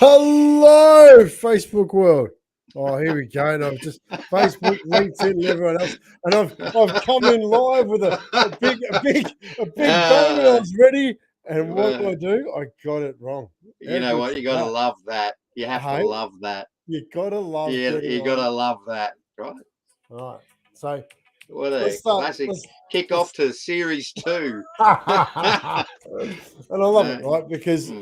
Hello, Facebook world. Oh, here we go. And I've just Facebook, LinkedIn, and everyone else, and I've come in live with a big bang, and I was ready. And what do? I got it wrong. You know what? You got to love that. You have to love that. You got to love. Yeah, you got to love that, right? Right. So what a classic kick-off to Series 2. And I love it, right? Because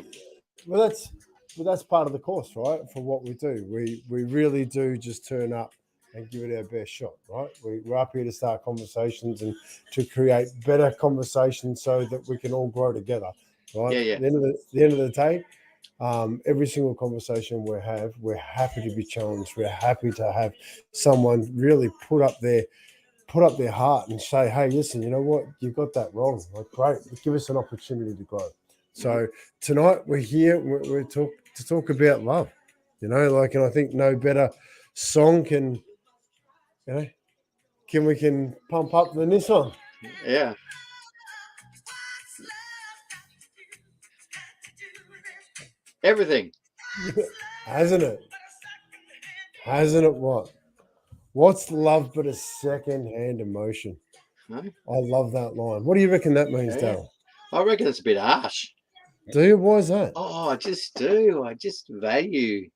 that's part of the course, right? For what we do, we really do just turn up and give it our best shot, right? We're up here to start conversations and to create better conversations so that we can all grow together, right? Yeah. At the end of the day, every single conversation we're happy to be challenged. We're happy to have someone really put up their heart and say, hey, listen, you know what? You got that wrong. Like, great. Give us an opportunity to grow. So tonight we're here. We're to talk about love, and I think no better song can pump up than this one. Yeah. Everything. Hasn't it? What? What's love but a second-hand emotion? Huh? I love that line. What do you reckon that means, Darryl? I reckon it's a bit harsh. Do you? Why is that? Oh, I just do. I just value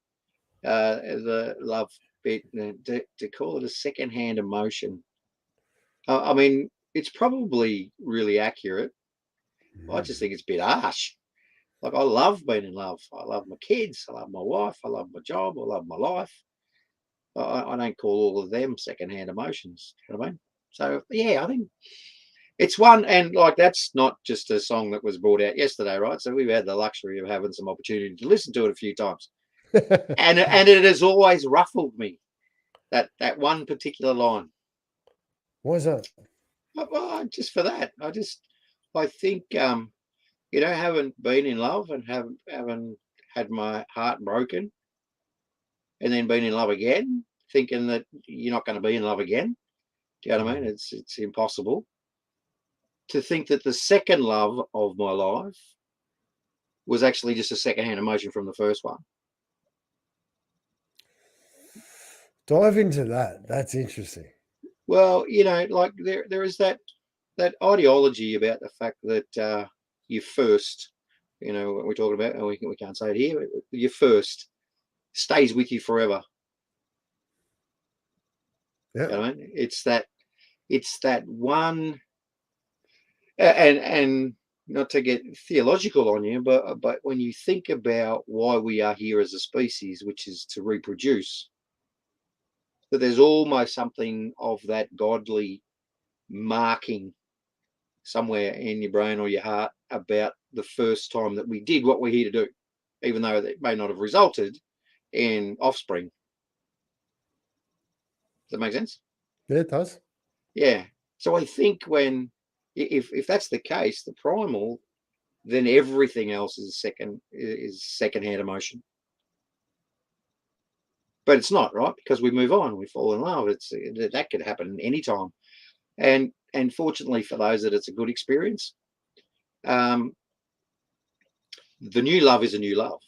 the love bit. To call it a second-hand emotion. I mean, it's probably really accurate. I just think it's a bit harsh. Like, I love being in love. I love my kids. I love my wife. I love my job. I love my life. I don't call all of them second-hand emotions. You know what I mean? So, yeah, I think it's one. And, like, that's not just a song that was brought out yesterday, right? So we've had the luxury of having some opportunity to listen to it a few times. and it has always ruffled me, that one particular line. Why is that? Well, just for that. I think, having been in love and haven't had my heart broken, and then being in love again, thinking that you're not going to be in love again. Do you know what I mean? It's impossible to think that the second love of my life was actually just a secondhand emotion from the first one. Dive into that. That's interesting. Well, like there is that ideology about the fact that you first, what we're talking about, and we can't say it here, your first stays with you forever. Yeah. You know what I mean? It's that one, and not to get theological on you, but when you think about why we are here as a species, which is to reproduce, that there's almost something of that godly marking somewhere in your brain or your heart about the first time that we did what we're here to do, even though it may not have resulted in offspring. Does that make sense? Yeah, it does. Yeah. So I think if that's the case, the primal, then everything else is secondhand emotion. But it's not, right? Because we move on, we fall in love. That could happen anytime. And fortunately for those that it's a good experience, the new love is a new love,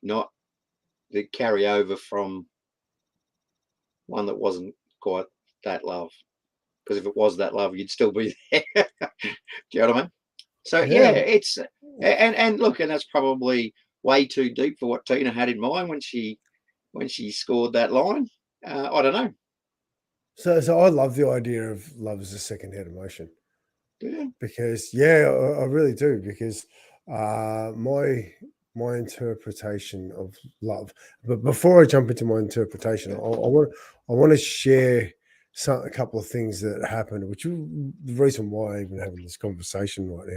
not the carryover from one that wasn't quite that love. Because if it was that love, you'd still be there. Do you know what I mean? So yeah, it's and look, and that's probably way too deep for what Tina had in mind when she scored that line. I don't know. So I love the idea of love as a second-hand emotion. Yeah. Because I really do. Because my interpretation of love. But before I jump into my interpretation, I want to share a couple of things that happened, which is the reason why I'm even having this conversation right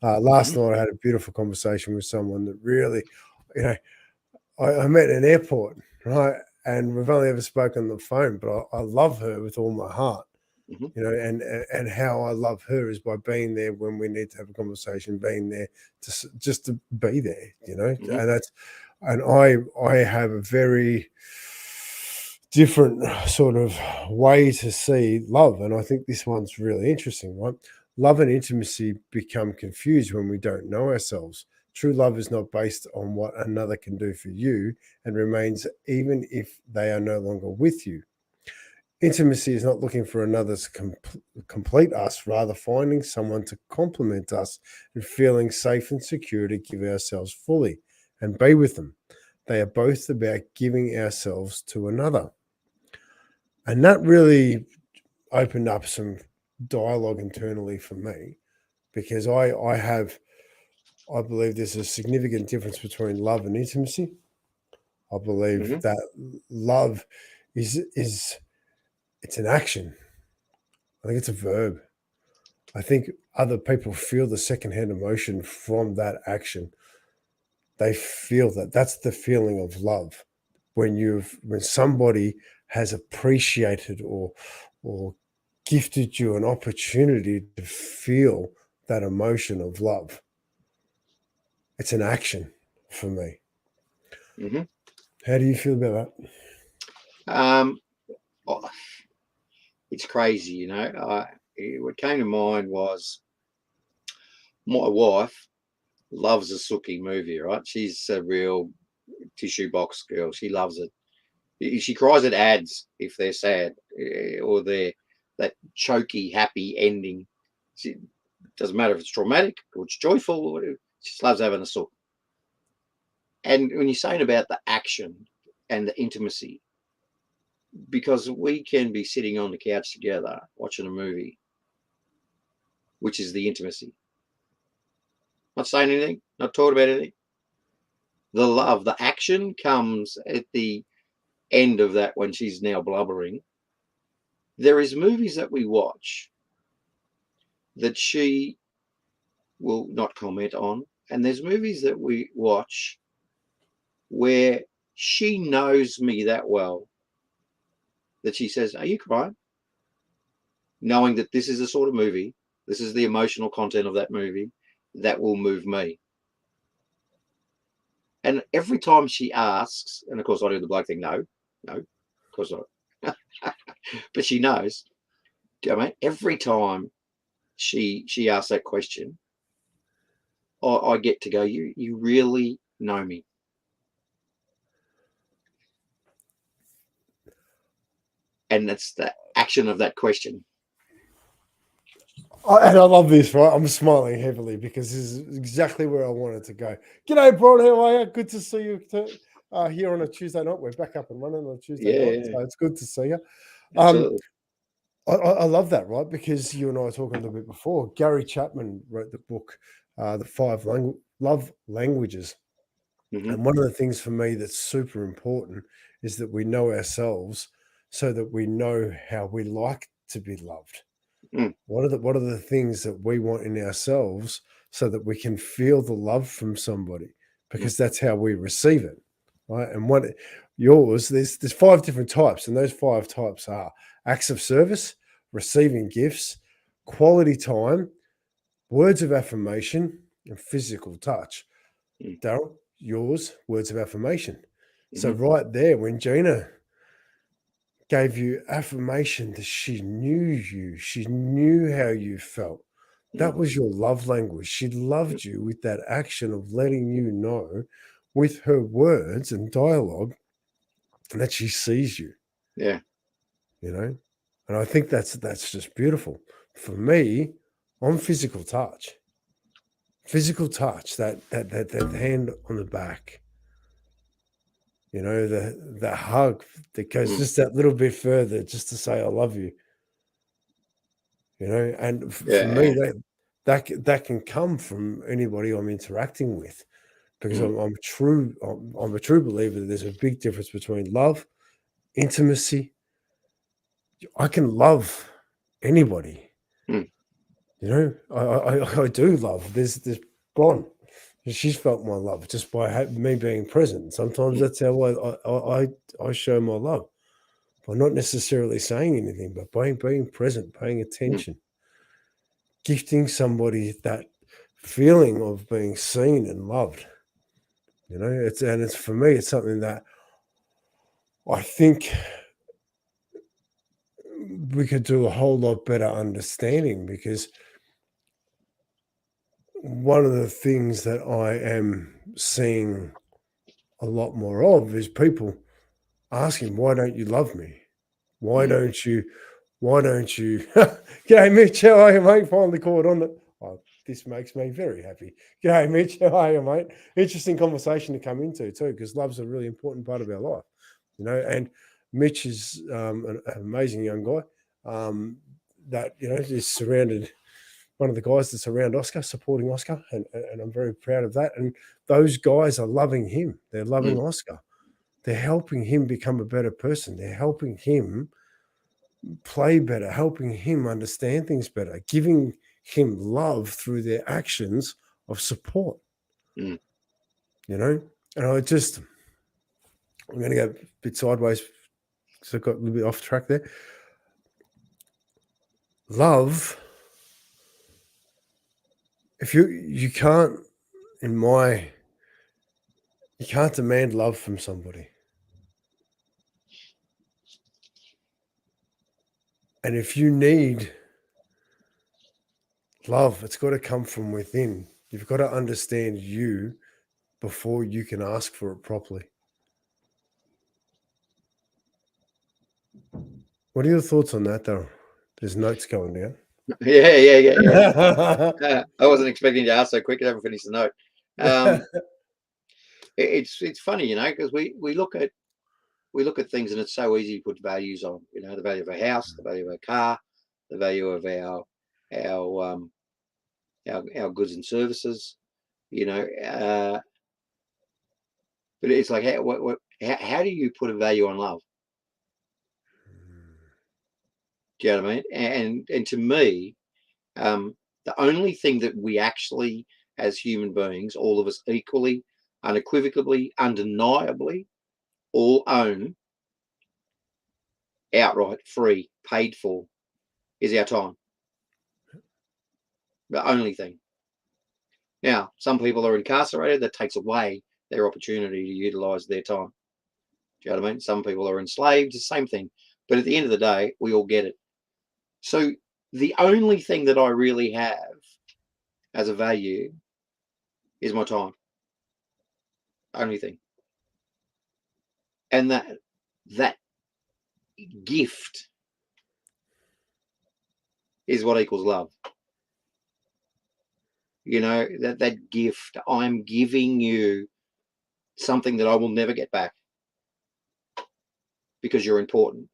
now. Last night I had a beautiful conversation with someone that really, I met in an airport, right? And we've only ever spoken on the phone, but I love her with all my heart. And how I love her is by being there when we need to have a conversation, being there just to be there, and I have a very different sort of way to see love, and I think this one's really interesting, right? Love and intimacy become confused when we don't know ourselves, True love is not based on what another can do for you and remains even if they are no longer with you. Intimacy is not looking for another to complete us, rather finding someone to complement us and feeling safe and secure to give ourselves fully and be with them. They are both about giving ourselves to another. And that really opened up some dialogue internally for me because I believe there's a significant difference between love and intimacy. I believe Hmm. that love is it's an action. I think it's a verb. I think other people feel the secondhand emotion from that action. They feel that. That's the feeling of love. When somebody has appreciated or gifted you an opportunity to feel that emotion of love. It's an action for me. Hmm. How do you feel about that? Um, oh, it's crazy, what came to mind was my wife loves a Sookie movie, right? She's a real tissue box girl. She loves it. She cries at ads if they're sad or they're that choky, happy ending. She doesn't matter if it's traumatic or it's joyful or whatever. She just loves having a sook. And when you're saying about the action and the intimacy, because we can be sitting on the couch together watching a movie, which is the intimacy. Not saying anything, not talking about anything. The love, the action comes at the end of that when she's now blubbering. There is movies that we watch that she will not comment on, and there's movies that we watch where she knows me that well that she says, "Are you crying?" Knowing that this is the sort of movie, this is the emotional content of that movie that will move me. And every time she asks, and of course I do the bloke thing, no, of course not. But she knows. I mean, every time she asks that question, I get to go, you really know me. And that's the action of that question. And I love this, right? I'm smiling heavily because this is exactly where I wanted to go. G'day, Brian. How are you? Good to see you here on a Tuesday night. We're back up and running on a Tuesday Yeah, night, yeah, so it's good to see you. Um, absolutely. I love that, right? Because you and I were talking a little bit before. Gary Chapman wrote the book, The Love Languages. Hmm. And one of the things for me that's super important is that we know ourselves so that we know how we like to be loved. Mm. What are the things that we want in ourselves so that we can feel the love from somebody? Mm. Because that's how we receive it. Right. And what yours, there's five different types, and those five types are acts of service, receiving gifts, quality time, words of affirmation, and physical touch. Mm. Darryl, yours, words of affirmation. So Hmm. right there, when Gina gave you affirmation that she knew you, she knew how you felt. Mm. That was your love language. She Mm. loved you with that action of letting you know with her words and dialogue that she sees you, Yeah. you know? And I think that's just beautiful. For me, on physical touch. Physical touch, that hand on the back, the hug that goes Mm. just that little bit further just to say I love you. And for me Yeah. that can come from anybody I'm interacting with because Mm. I'm a true believer that there's a big difference between love, intimacy. I can love anybody. Mm. I do love. There's Bron. She's felt my love just by me being present. Sometimes Mm. that's how I show my love by not necessarily saying anything, but by being present, paying Mm. attention, gifting somebody that feeling of being seen and loved. It's for me, it's something that I think we could do a whole lot better understanding because one of the things that I am seeing a lot more of is people asking, "Why don't you love me? Why Mm. don't you? Why don't you?" G'day, Mitch. How are you, mate? Finally caught on it. Oh, this makes me very happy. G'day, Mitch. How are you, mate? Interesting conversation to come into too, because love's a really important part of our life, you know. And Mitch is an amazing young guy that is surrounded. One of the guys that's around Oscar, supporting Oscar, and I'm very proud of that. And those guys are loving him. They're loving Mm. Oscar. They're helping him become a better person. They're helping him play better, helping him understand things better, giving him love through their actions of support, Mm. you know? And I'm going to go a bit sideways because I got a little bit off track there. Love, if you can't, you can't demand love from somebody. And if you need love, it's got to come from within. You've got to understand you before you can ask for it properly. What are your thoughts on that, though? There's notes going down. Yeah. I wasn't expecting you to ask so quick. I haven't finished the note. It's funny, because we look at things, and it's so easy to put values on. The value of a house, the value of a car, the value of our goods and services. But it's like, how do you put a value on love? Do you know what I mean? And to me, the only thing that we actually, as human beings, all of us equally, unequivocally, undeniably, all own outright, free, paid for, is our time. The only thing. Now, some people are incarcerated. That takes away their opportunity to utilize their time. Do you know what I mean? Some people are enslaved. The same thing. But at the end of the day, we all get it. So the only thing that I really have as a value is my time. Only thing. And that gift is what equals love. That gift, I'm giving you something that I will never get back because you're important,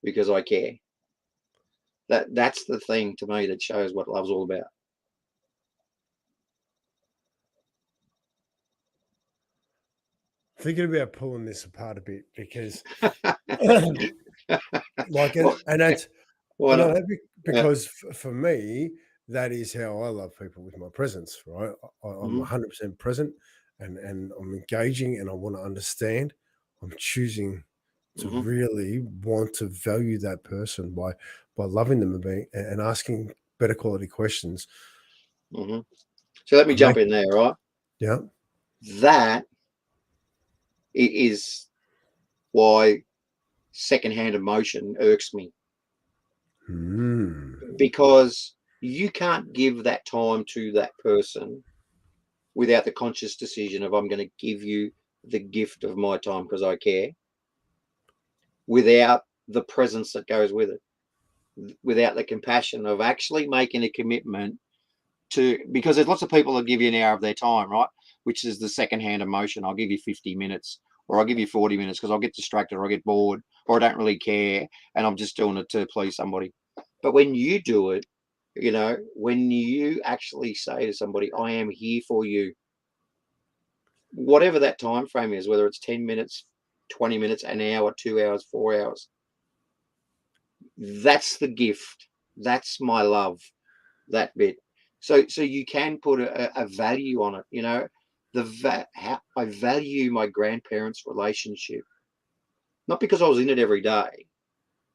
because I care. That's the thing to me that shows what love's all about. Thinking about pulling this apart a bit because, Well, and that's, why not? Yeah. because for me, that is how I love people, with my presence, right? I'm Mm-hmm. 100% present, and I'm engaging, and I want to understand. I'm choosing to Mm-hmm. really want to value that person by loving them and asking better quality questions. Mm-hmm. So let me jump in there, right? Yeah. That is why secondhand emotion irks me, Mm. because you can't give that time to that person without the conscious decision of, I'm going to give you the gift of my time because I care, without the presence that goes with it, without the compassion of actually making a commitment to, because there's lots of people that give you an hour of their time, right? Which is the secondhand emotion. I'll give you 50 minutes, or I'll give you 40 minutes because I'll get distracted, or I get bored, or I don't really care, and I'm just doing it to please somebody. But when you do it, when you actually say to somebody, I am here for you, whatever that time frame is, whether it's 10 minutes, 20 minutes, an hour, 2 hours, 4 hours, that's the gift. That's my love, that bit. So you can put a value on it. How I value my grandparents' relationship, not because I was in it every day,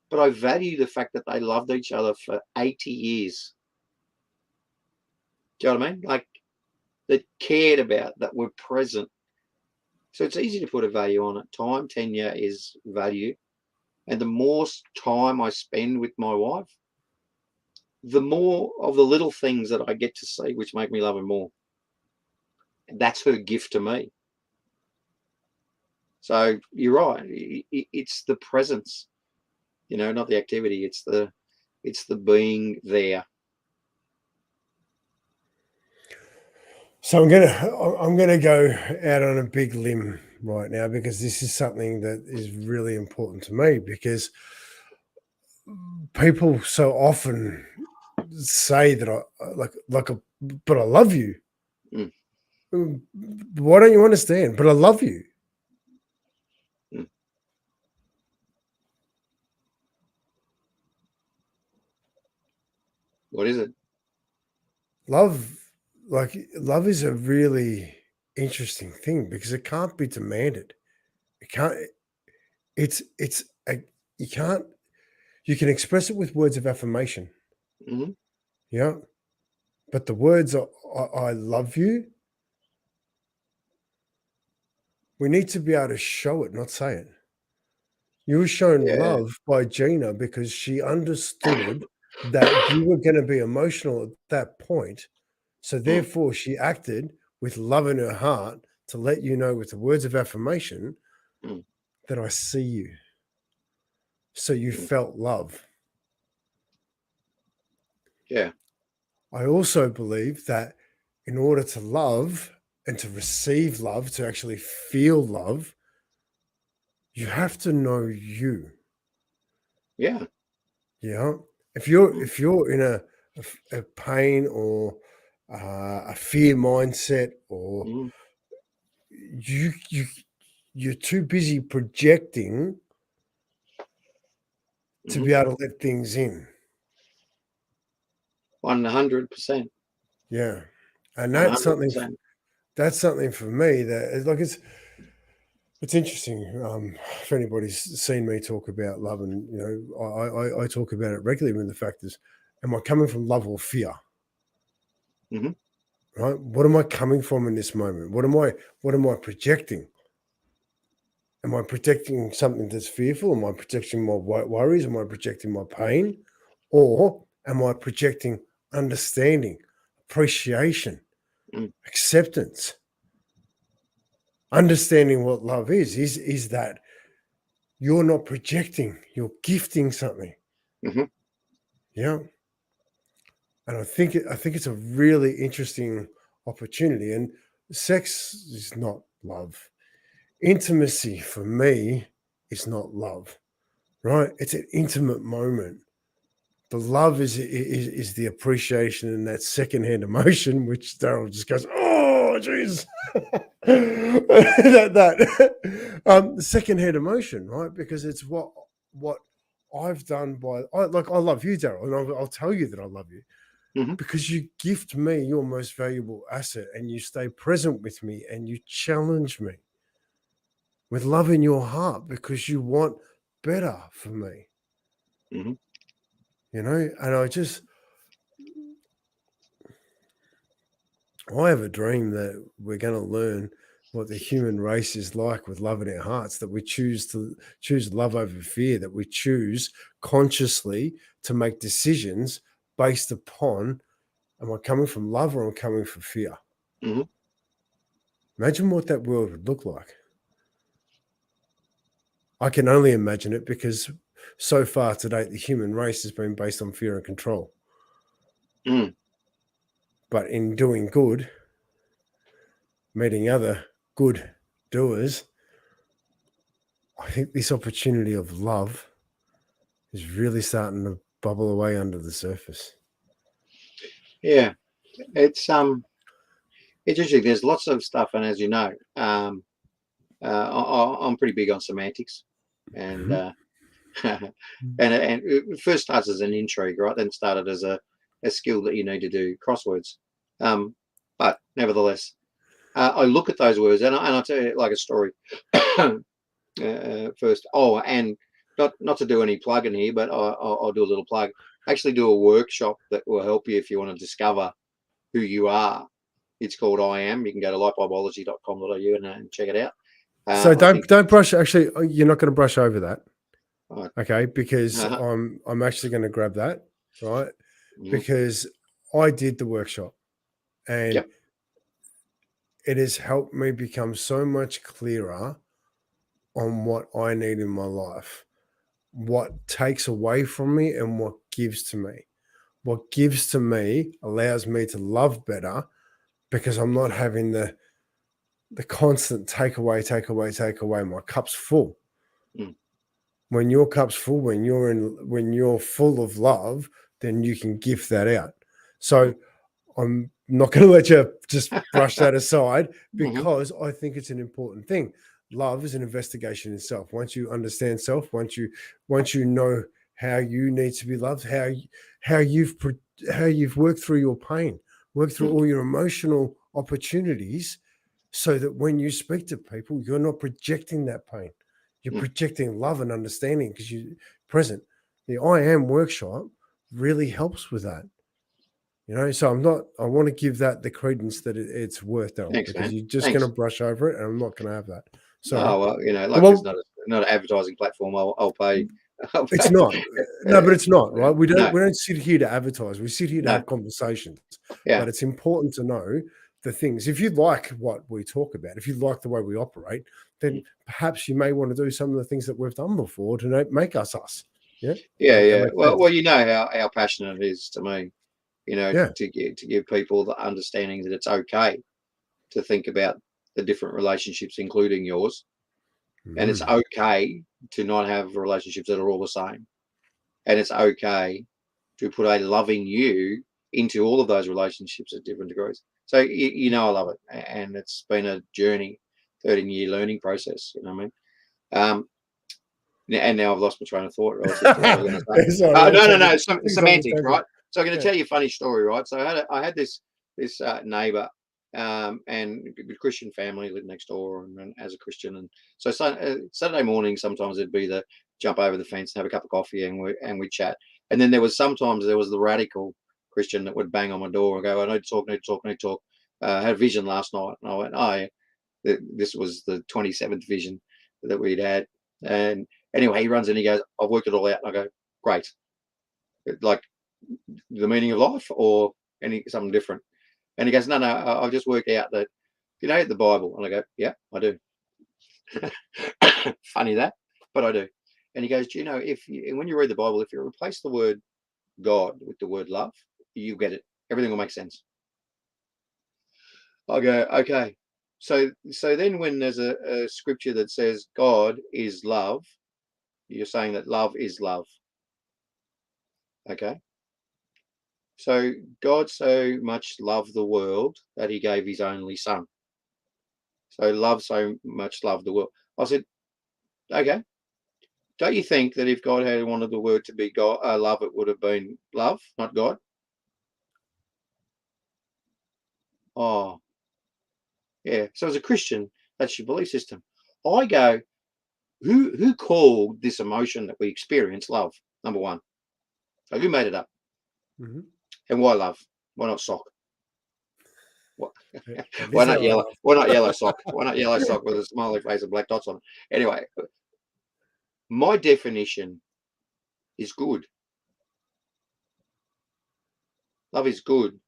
but I value the fact that they loved each other for 80 years. Do you know what I mean? Like, that cared about, that were present. So it's easy to put a value on it. Time, tenure is value. And the more time I spend with my wife, the more of the little things that I get to see, which make me love her more. That's her gift to me. So you're right. It's the presence, not the activity. It's the being there. So I'm gonna go out on a big limb right now, because this is something that is really important to me, because people so often say that but I love you. Mm. Why don't you understand? But I love you. Mm. What is it? Love is a really interesting thing, because it can't be demanded. It can't. It's a you can't. You can express it with words of affirmation. Mm-hmm. Yeah, but the words I love you. We need to be able to show it, not say it. You were shown Yeah. love by Gina because she understood that you were going to be emotional at that point. So Mm. therefore, she acted with love in her heart to let you know, with the words of affirmation, Mm. that I see you. So you Mm. felt love. Yeah. I also believe that in order to love and to receive love, to actually feel love, you have to know you. Yeah. Yeah. Mm. If you're in a pain, or a fear mindset, or Mm. you you're too busy projecting to Mm. be able to let things in. 100%. Yeah. And 100%. that's something for me that is like, it's interesting. If anybody's seen me talk about love, and I talk about it regularly. When the fact is, am I coming from love or fear? Mm-hmm. Right? What am I coming from in this moment? What am I projecting? Am I projecting something that's fearful? Am I projecting my worries? Am I projecting my pain? Or am I projecting understanding, appreciation, Mm. acceptance? Understanding what love is that you're not projecting, you're gifting something. Mm-hmm. Yeah. And I think it's a really interesting opportunity. And sex is not love. Intimacy for me is not love. Right? It's an intimate moment. The love is the appreciation and that secondhand emotion, which Darryl just goes, "Oh, jeez." The secondhand emotion, right? Because it's what I've done I love you, Darryl, and I'll tell you that I love you, Mm-hmm. because you gift me your most valuable asset, and you stay present with me, and you challenge me with love in your heart, because you want better for me. Mm-hmm. And I have a dream that we're going to learn what the human race is like with love in our hearts, that we choose love over fear, that we choose consciously to make decisions based upon, am I coming from love or am I coming from fear? Mm-hmm. Imagine what that world would look like. I can only imagine it, because so far to date, the human race has been based on fear and control. Mm. But in doing good, meeting other good doers, I think this opportunity of love is really starting to bubble away under the surface. Yeah. It's interesting. There's lots of stuff, and as you know, I'm pretty big on semantics, and Mhm. and it first starts as an intrigue, right? Then started as a skill that you need to do crosswords. Um, but nevertheless, I look at those words, and I'll tell you like a story. First, and not to do any plugging here, but I'll do a little plug. Actually, do a workshop that will help you if you want to discover who you are. It's called I Am. You can go to lightbulbology.com.au and check it out. So I think. don't brush. Actually, you're not going to brush over that, Uh, okay? Because uh, I'm actually going to grab that, right? because I did the workshop, and Yep. it has helped me become so much clearer on what I need in my life, what takes away from me and what gives to me. What gives to me allows me to love better because I'm not having the constant take away. My cup's full. Mm. When your cup's full, when you're full of love, then you can gift that out. So I'm not going to let you just brush that aside, because I think it's an important thing. Love is an investigation in self. Once you understand self, once you know how you need to be loved, how you've worked through your pain, worked through all your emotional opportunities, so that when you speak to people, you're not projecting that pain. You're projecting love and understanding because you're present. The I Am workshop really helps with that. So I want to give that the credence that it's worth, Darryl, Thanks, because man. you're just going Thanks. to brush over it, and I'm not going to have that. So, Oh well, it's well, not an advertising platform. I'll pay. I'll it's pay. not. No, but it's not, right? We No, don't sit here to advertise. We sit here to no, have conversations. yeah, But it's important to know the things. If you like what we talk about, if you like the way we operate, then perhaps you may want to do some of the things that we've done before to make us us. Yeah. That yeah. makes Well, sense. you know how passionate it is to me. Yeah. To give people the understanding that it's okay to think about the different relationships, including yours, and it's okay to not have relationships that are all the same, and it's okay to put a loving you into all of those relationships at different degrees. So I love it, and it's been a journey, 13-year learning process. You know what I mean? And now I've lost my train of thought relative to what I was going to say. Sorry, I'm No, things on the semantics, tangent. right? So I'm going to Yeah. tell you a funny story, right? So I had this neighbor, and a good Christian family lived next door, and as a Christian, and so Saturday morning sometimes it'd be the jump over the fence and have a cup of coffee, and we chat. And then sometimes there was the radical Christian that would bang on my door and go, "I need to talk, need to talk, need to talk." I had a vision last night, and I went, "Oh, yeah." This was the 27th vision that we'd had, and anyway, he runs in, he goes, "I've worked it all out." And I go, "Great. Like the meaning of life or something different?" And he goes, "No, I've just worked out that, the Bible." And I go, "Yeah, I do." Funny that, but I do. And he goes, "Do you know, when you read the Bible, if you replace the word God with the word love, you get it. Everything will make sense." I go, "Okay." So then when there's a scripture that says God is love, you're saying that love is love. Okay. So God so much loved the world that he gave his only son. So love so much loved the world. I said, okay. Don't you think that if God had wanted the word to be God, love, it would have been love, not God? Oh, yeah. So as a Christian, that's your belief system. I go, who called this emotion that we experience love? Number one. So who made it up? Mm-hmm. And why love? Why not sock? What? That Why is not how I yellow? love. Why not yellow sock? Why not yellow sock with a smiley face and black dots on it? Anyway, my definition is good. Love is good,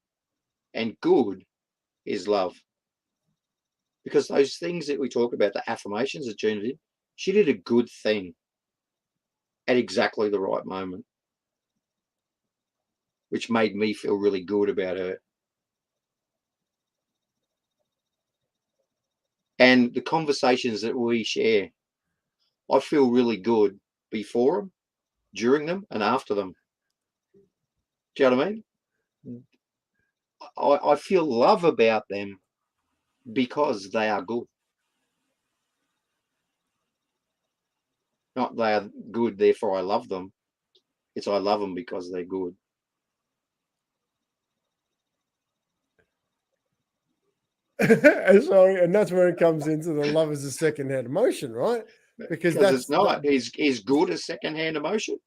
and good is love. Because those things that we talk about, the affirmations that Gina did, she did a good thing at exactly the right moment, which made me feel really good about her. And the conversations that we share, I feel really good before them, during them, and after them. Do you know what I mean? I feel love about them because they are good. Not they are good, therefore I love them. It's I love them because they're good. Sorry, and that's where it comes into the love as a second-hand emotion, right? Because Because it's that's not. Is good a second-hand emotion?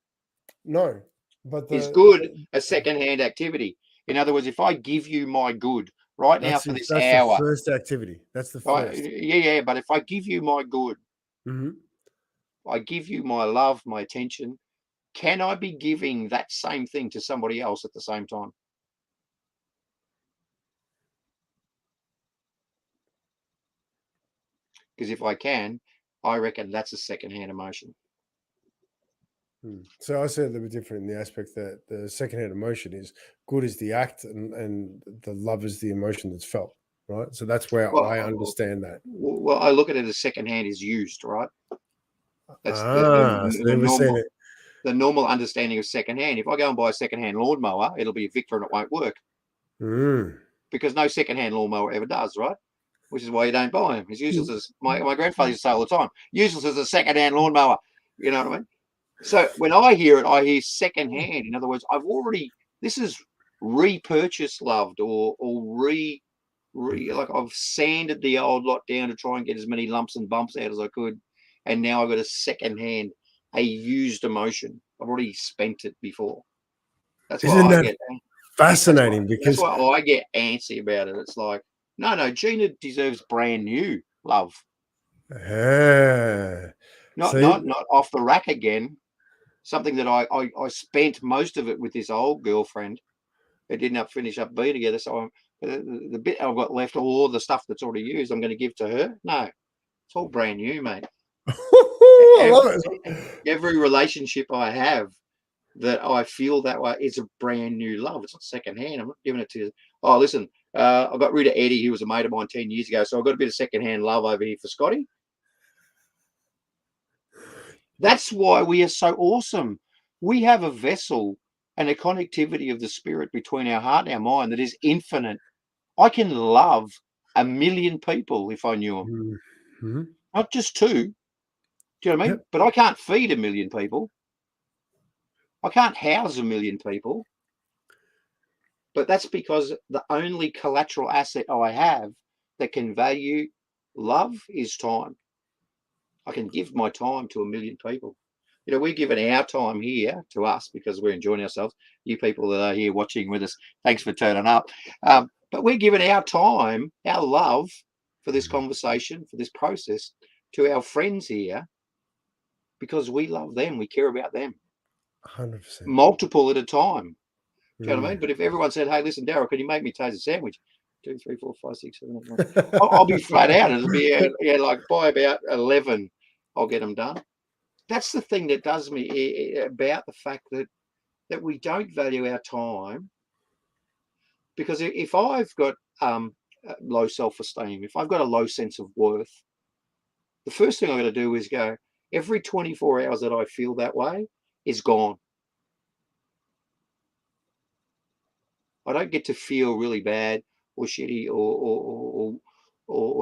no, but Is good a second-hand activity? In other words, if I give you my good right now for this that's the hour, first activity. That's the right? first. Yeah, but if I give you my good, Mm-hmm. I give you my love, my attention, can I be giving that same thing to somebody else at the same time? Because if I can, I reckon that's a secondhand emotion. So I see it a little bit different in the aspect that the secondhand emotion is good as the act, and the love is the emotion that's felt, right? So that's where I understand that. Well, I look at it as secondhand is used, right? That's So they were saying it. the normal understanding of secondhand. If I go and buy a secondhand lawnmower, it'll be a Victor and it won't work because no secondhand lawnmower ever does, right? Which is why you don't buy them. It's useless as my grandfather used to say all the time. Useless as a secondhand lawnmower. You know what I mean? So when I hear it, I hear secondhand. In other words, this is repurchased loved or like I've sanded the old lot down to try and get as many lumps and bumps out as I could. And now I've got a secondhand, a used emotion. I've already spent it before. That's Isn't why I that get fascinating? that's why I get antsy about it. It's like, no, Gina deserves brand new love. Not off the rack again. Something that I spent most of it with this old girlfriend. It didn't finish up being together. So the bit I've got left, all the stuff that's already used, I'm going to give to her. No, it's all brand new, mate. I love it. Every relationship I have that I feel that way is a brand new love. It's not secondhand. I'm not giving it to you. Oh, listen, I got rid of Eddie. He was a mate of mine 10 years ago. So I've got a bit of secondhand love over here for Scotty. That's why we are so awesome. We have a vessel and a connectivity of the spirit between our heart and our mind that is infinite. I can love 1 million people if I knew them. Mm-hmm. Not just 2. Do you know what I mean? Yep. But I can't feed 1 million people. I can't house 1 million people. But that's because the only collateral asset I have that can value love is time. I can give my time to 1 million people. You know, we're giving our time here to us because we're enjoying ourselves. You people that are here watching with us, thanks for turning up. But we're giving our time, our love for this conversation, for this process to our friends here because we love them. We care about them. 100%. Multiple at a time. Do you know what I mean? But if everyone said, hey, listen, Darryl, can you make me taste a sandwich? 2, 3, 4, 5, 6, 7, 8, 9. I'll be flat out. It'll be like by about 11, I'll get them done. That's the thing that does me about the fact that we don't value our time. Because if I've got low self-esteem, if I've got a low sense of worth, the first thing I'm going to do is go, every 24 hours that I feel that way is gone. I don't get to feel really bad or shitty or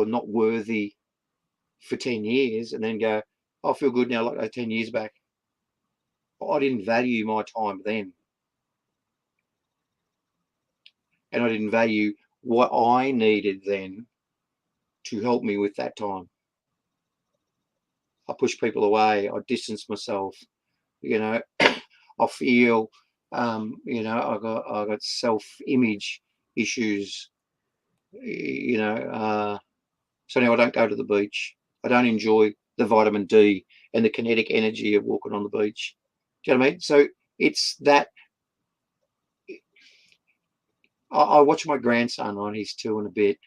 not worthy for 10 years and then go, I feel good now like 10 years back. I didn't value my time then. And I didn't value what I needed then to help me with that time. I push people away. I distance myself. You know, I feel, you know, I got self-image issues. You know, so now I don't go to the beach. I don't enjoy the vitamin D and the kinetic energy of walking on the beach. Do you know what I mean? So it's that. I watch my grandson on, he's 2 and a bit,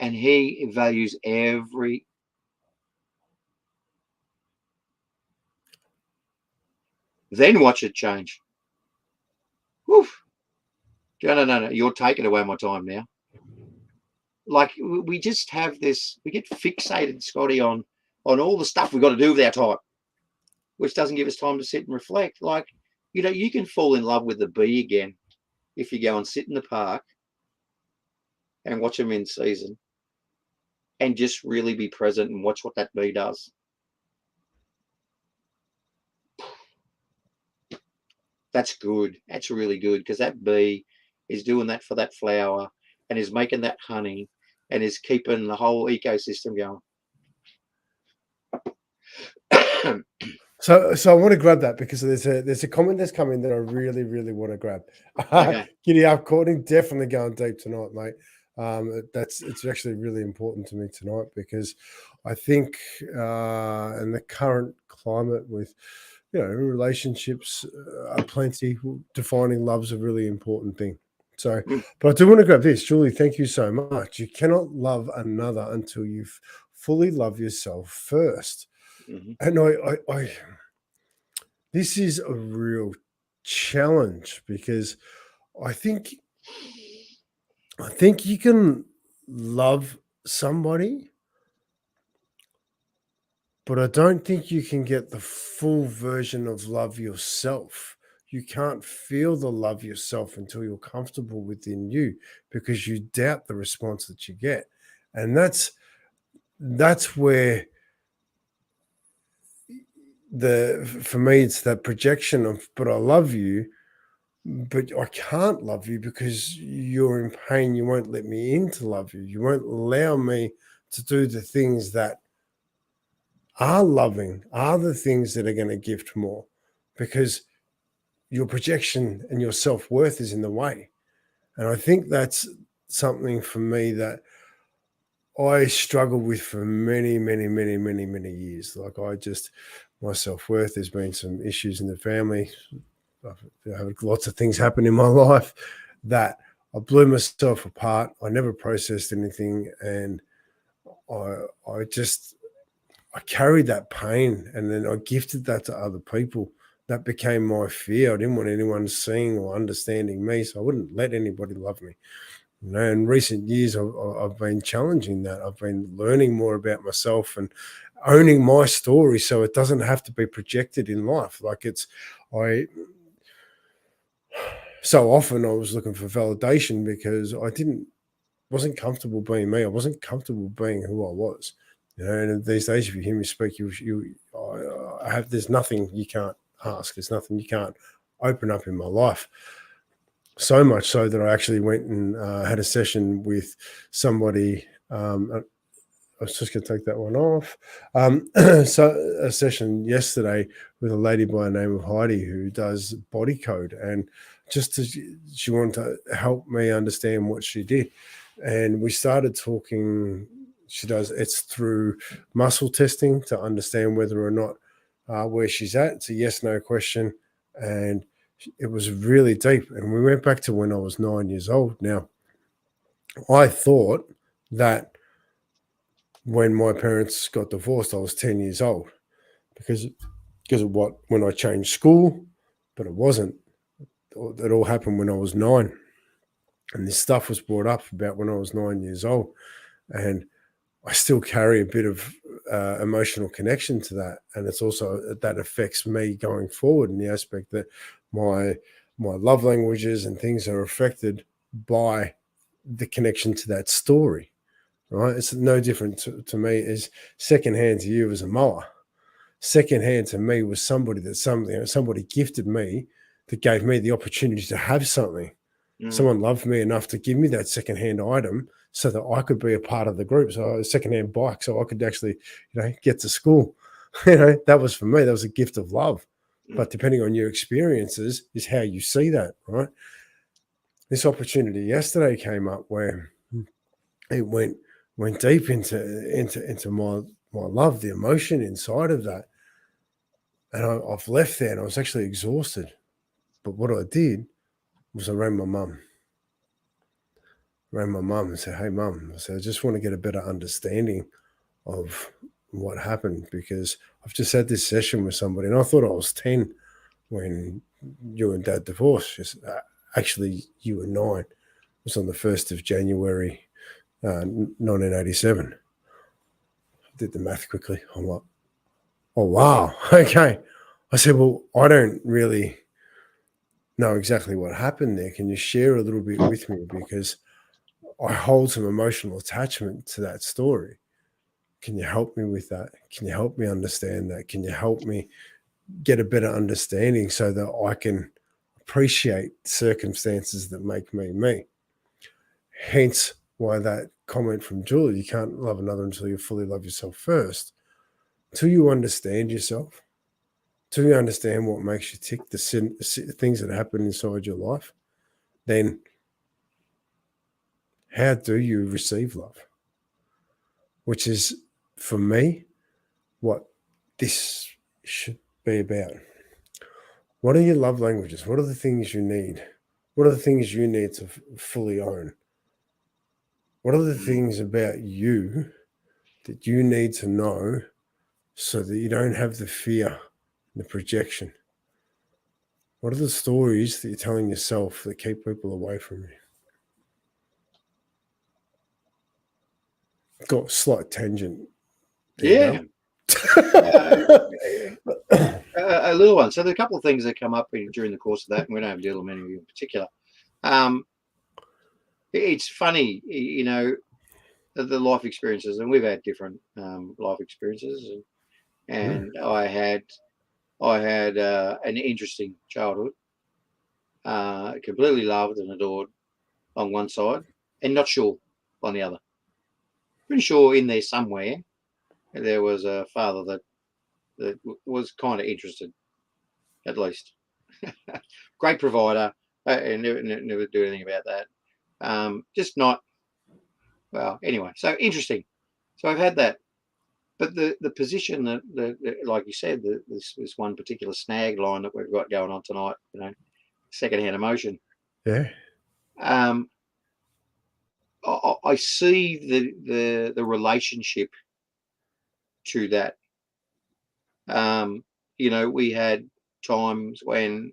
and he values every. Then watch it change. Woof. No. You're taking away my time now. Like we just have this, we get fixated, Scotty, on all the stuff we've got to do with our time, which doesn't give us time to sit and reflect. Like, you know, you can fall in love with the bee again if you go and sit in the park and watch them in season and just really be present and watch what that bee does. That's good. That's really good because that bee is doing that for that flower and is making that honey and is keeping the whole ecosystem going. So I want to grab that because there's a comment that's coming that I really, really want to grab. Okay. Giddy up, Courtney. Definitely going deep tonight, mate. It's actually really important to me tonight because I think in the current climate with relationships are plenty. Defining love's a really important thing. So, Mm, but I do want to grab this, Julie. Thank you so much. You cannot love another until you fully love yourself first. mhm. And this is a real challenge because I think I think you can love somebody, but I don't think you can get the full version of love yourself. You can't feel the love yourself until you're comfortable within you because you doubt the response that you get. And that's where for me it's that projection of, but I love you, but I can't love you because you're in pain. You won't let me in to love you. You won't allow me to do the things that are loving, are the things that are going to gift more, because your projection and your self-worth is in the way. And I think that's something for me that I struggled with for many, many, many, many, many years. Like my self-worth, there's been some issues in the family. I've had lots of things happen in my life that I blew myself apart. I never processed anything, and I just I carried that pain, and then I gifted that to other people. That became my fear. I didn't want anyone seeing or understanding me, so I wouldn't let anybody love me. In recent years, I've been challenging that. I've been learning more about myself and owning my story, so it doesn't have to be projected in life. Like I so often I was looking for validation because wasn't comfortable being me. I wasn't comfortable being who I was. And these days, if you hear me speak, there's nothing you can't ask. There's nothing you can't open up in my life. So much so that I actually went and had a session with somebody. I was just going to take that one off. So a session yesterday with a lady by the name of Heidi who does body code, and she wanted to help me understand what she did, and we started talking. It's through muscle testing to understand whether or not where she's at. It's a yes no question, and it was really deep. And we went back to when I was 9 years old. Now, I thought that when my parents got divorced, I was 10 years old because of when I changed school, but it wasn't. It all happened when I was 9. And this stuff was brought up about when I was 9 years old. And I still carry a bit of emotional connection to that. And it's also that affects me going forward in the aspect that my love languages and things are affected by the connection to that story. Right? It's no different to me as secondhand to you as a mower. Secondhand to me was somebody gifted me that gave me the opportunity to have something. Someone loved me enough to give me that secondhand item so that I could be a part of the group. So a secondhand bike, so I could actually, get to school. That was for me. That was a gift of love. But depending on your experiences is how you see that, right? This opportunity yesterday came up where it went deep into my love, the emotion inside of that. And I've left there and I was actually exhausted. But what I did was I rang my mum. And said, "Hey, mum," I said, "I just want to get a better understanding of what happened because I've just had this session with somebody and I thought I was 10 when you and Dad divorced. Actually, you were 9. It was on the 1st of January, 1987. I did the math quickly. I'm like, oh, wow. Okay. I said, well, I don't really know exactly what happened there. Can you share a little bit with me? Because I hold some emotional attachment to that story. Can you help me with that? Can you help me understand that? Can you help me get a better understanding so that I can appreciate circumstances that make me me? Hence why that comment from Julie, you can't love another until you fully love yourself first. Until you understand yourself, till you understand what makes you tick, the things that happen inside your life, then how do you receive love? Which is, for me, what this should be about. What are your love languages? What are the things you need? What are the things you need to fully own? What are the things about you that you need to know so that you don't have the fear, the projection? What are the stories that you're telling yourself that keep people away from you? Got a slight tangent. Yeah. Uh, a little one. So there are a couple of things that come up during the course of that, and we don't have to deal with many of you in particular. It's funny, the life experiences, and we've had different life experiences, and I had an interesting childhood, completely loved and adored on one side, and not sure on the other. Pretty sure in there somewhere there was a father that was kind of interested, at least. Great provider, and never do anything about that. Just not well. Anyway, so interesting. So I've had that, but the position that like you said, this one particular snag line that we've got going on tonight, secondhand emotion. Yeah. I see the relationship to that. We had times when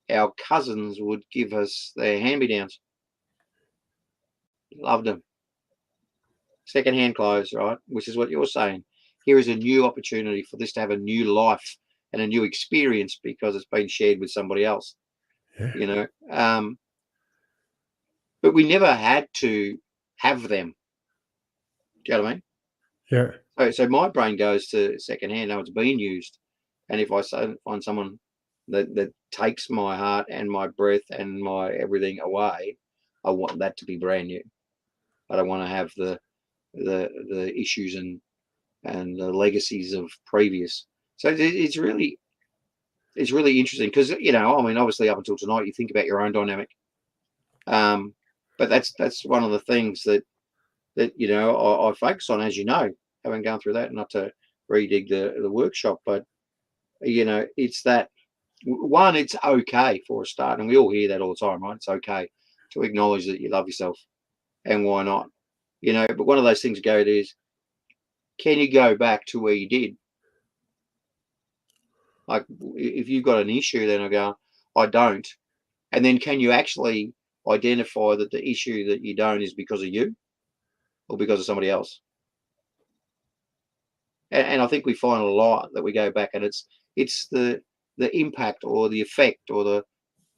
our cousins would give us their hand-me-downs. Loved them. Second-hand clothes, right? Which is what you're saying. Here is a new opportunity for this to have a new life and a new experience because it's been shared with somebody else. Yeah. But we never had to have them. Do you know what I mean? Yeah. So my brain goes to secondhand. Now it's being used, and if I find someone that takes my heart and my breath and my everything away, I want that to be brand new. I don't want to have the issues and the legacies of previous. So it's really interesting because obviously up until tonight you think about your own dynamic, but that's one of the things that I focus on, as having gone through that. Not to redig the workshop, but it's that one. It's okay for a start, and we all hear that all the time, right? It's okay to acknowledge that you love yourself, and why not? But one of those things is, can you go back to where you did? Like, if you've got an issue, then I go, I don't. And then can you actually identify that the issue that you don't is because of you or because of somebody else? And I think we find a lot that we go back and it's the impact or the effect or the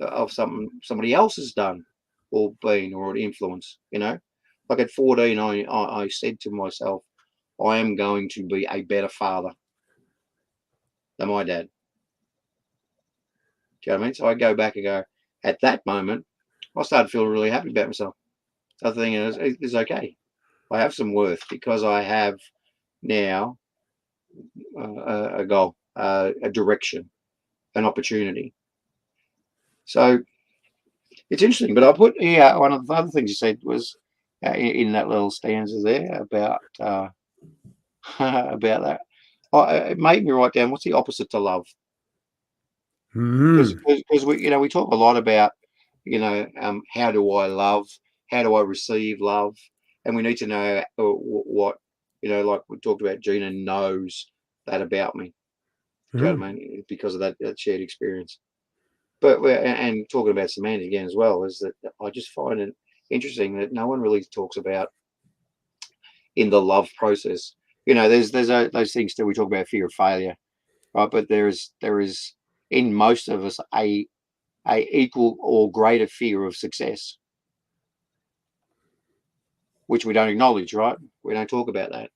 of somebody else has done or been or an influence. Like at 14, I said to myself, I am going to be a better father than my dad. Do you know what I mean? So I go back and go, at that moment, I started feeling really happy about myself. So I think it's okay. I have some worth because I have now a goal, a direction, an opportunity. So it's interesting. But I put one of the other things you said was in that little stanza there about about that. It made me write down what's the opposite to love, because we talk a lot about how do I love, how do I receive love, and we need to know what like we talked about. Gina knows that about me. Do you know what I mean? Because of that shared experience. But and talking about Samantha again as well, is that I just find it interesting that no one really talks about in the love process. There's those things that we talk about, fear of failure, right? But there is in most of us a equal or greater fear of success, which we don't acknowledge, right? We don't talk about that.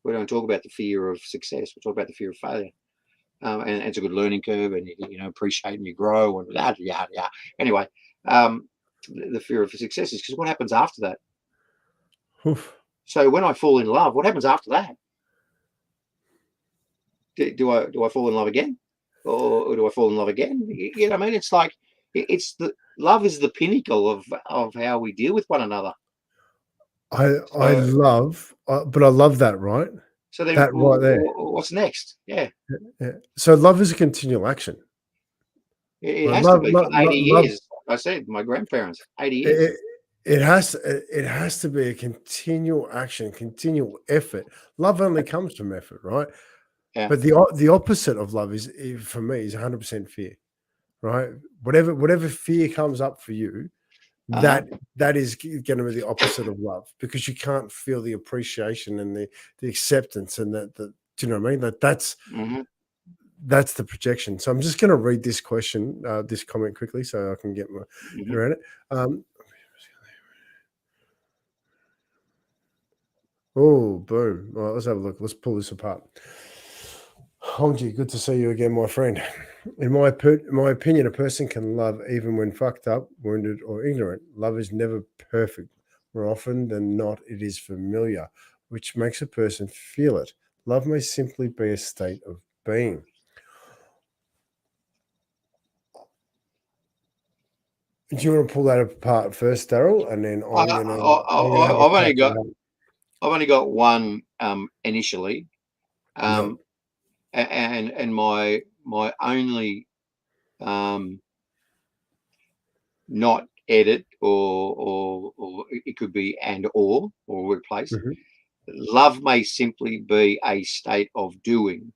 We don't talk about the fear of success. We talk about the fear of failure. And it's a good learning curve, and you appreciate and you grow and yada yada yada. Anyway, the fear of success is because what happens after that? Oof. So when I fall in love, what happens after that? Do I fall in love again, or do I fall in love again? You know what I mean? It's like it's the love is the pinnacle of how we deal with one another. I love, but I love that, right? So then, That right there. what's next? Yeah. Yeah. So love is a continual action. It Right? has to be for 80 Love. years. I said my grandparents, 80 years. It has to be a continual action, continual effort. Love only comes from effort, right? Yeah. But the opposite of love is for me is 100% fear, right? Whatever fear comes up for you, Uh-huh. that is going to be the opposite of love, because you can't feel the appreciation and the acceptance, and do you know what I mean? Mm-hmm. That's the projection. So I'm just going to read this question, this comment quickly, so I can get my Mm-hmm. head around it. Oh, boom! All right, let's have a look. Let's pull this apart. Hongji, good to see you again, my friend. In my opinion, a person can love even when fucked up, wounded, or ignorant. Love is never perfect. More often than not, it is familiar, which makes a person feel it. Love may simply be a state of being. Do you want to pull that apart first, Darryl, and then I'm gonna have a crack at that. I've only got one initially, Yep. and my only not edit or it could be or replace. Mm-hmm. Love may simply be a state of doing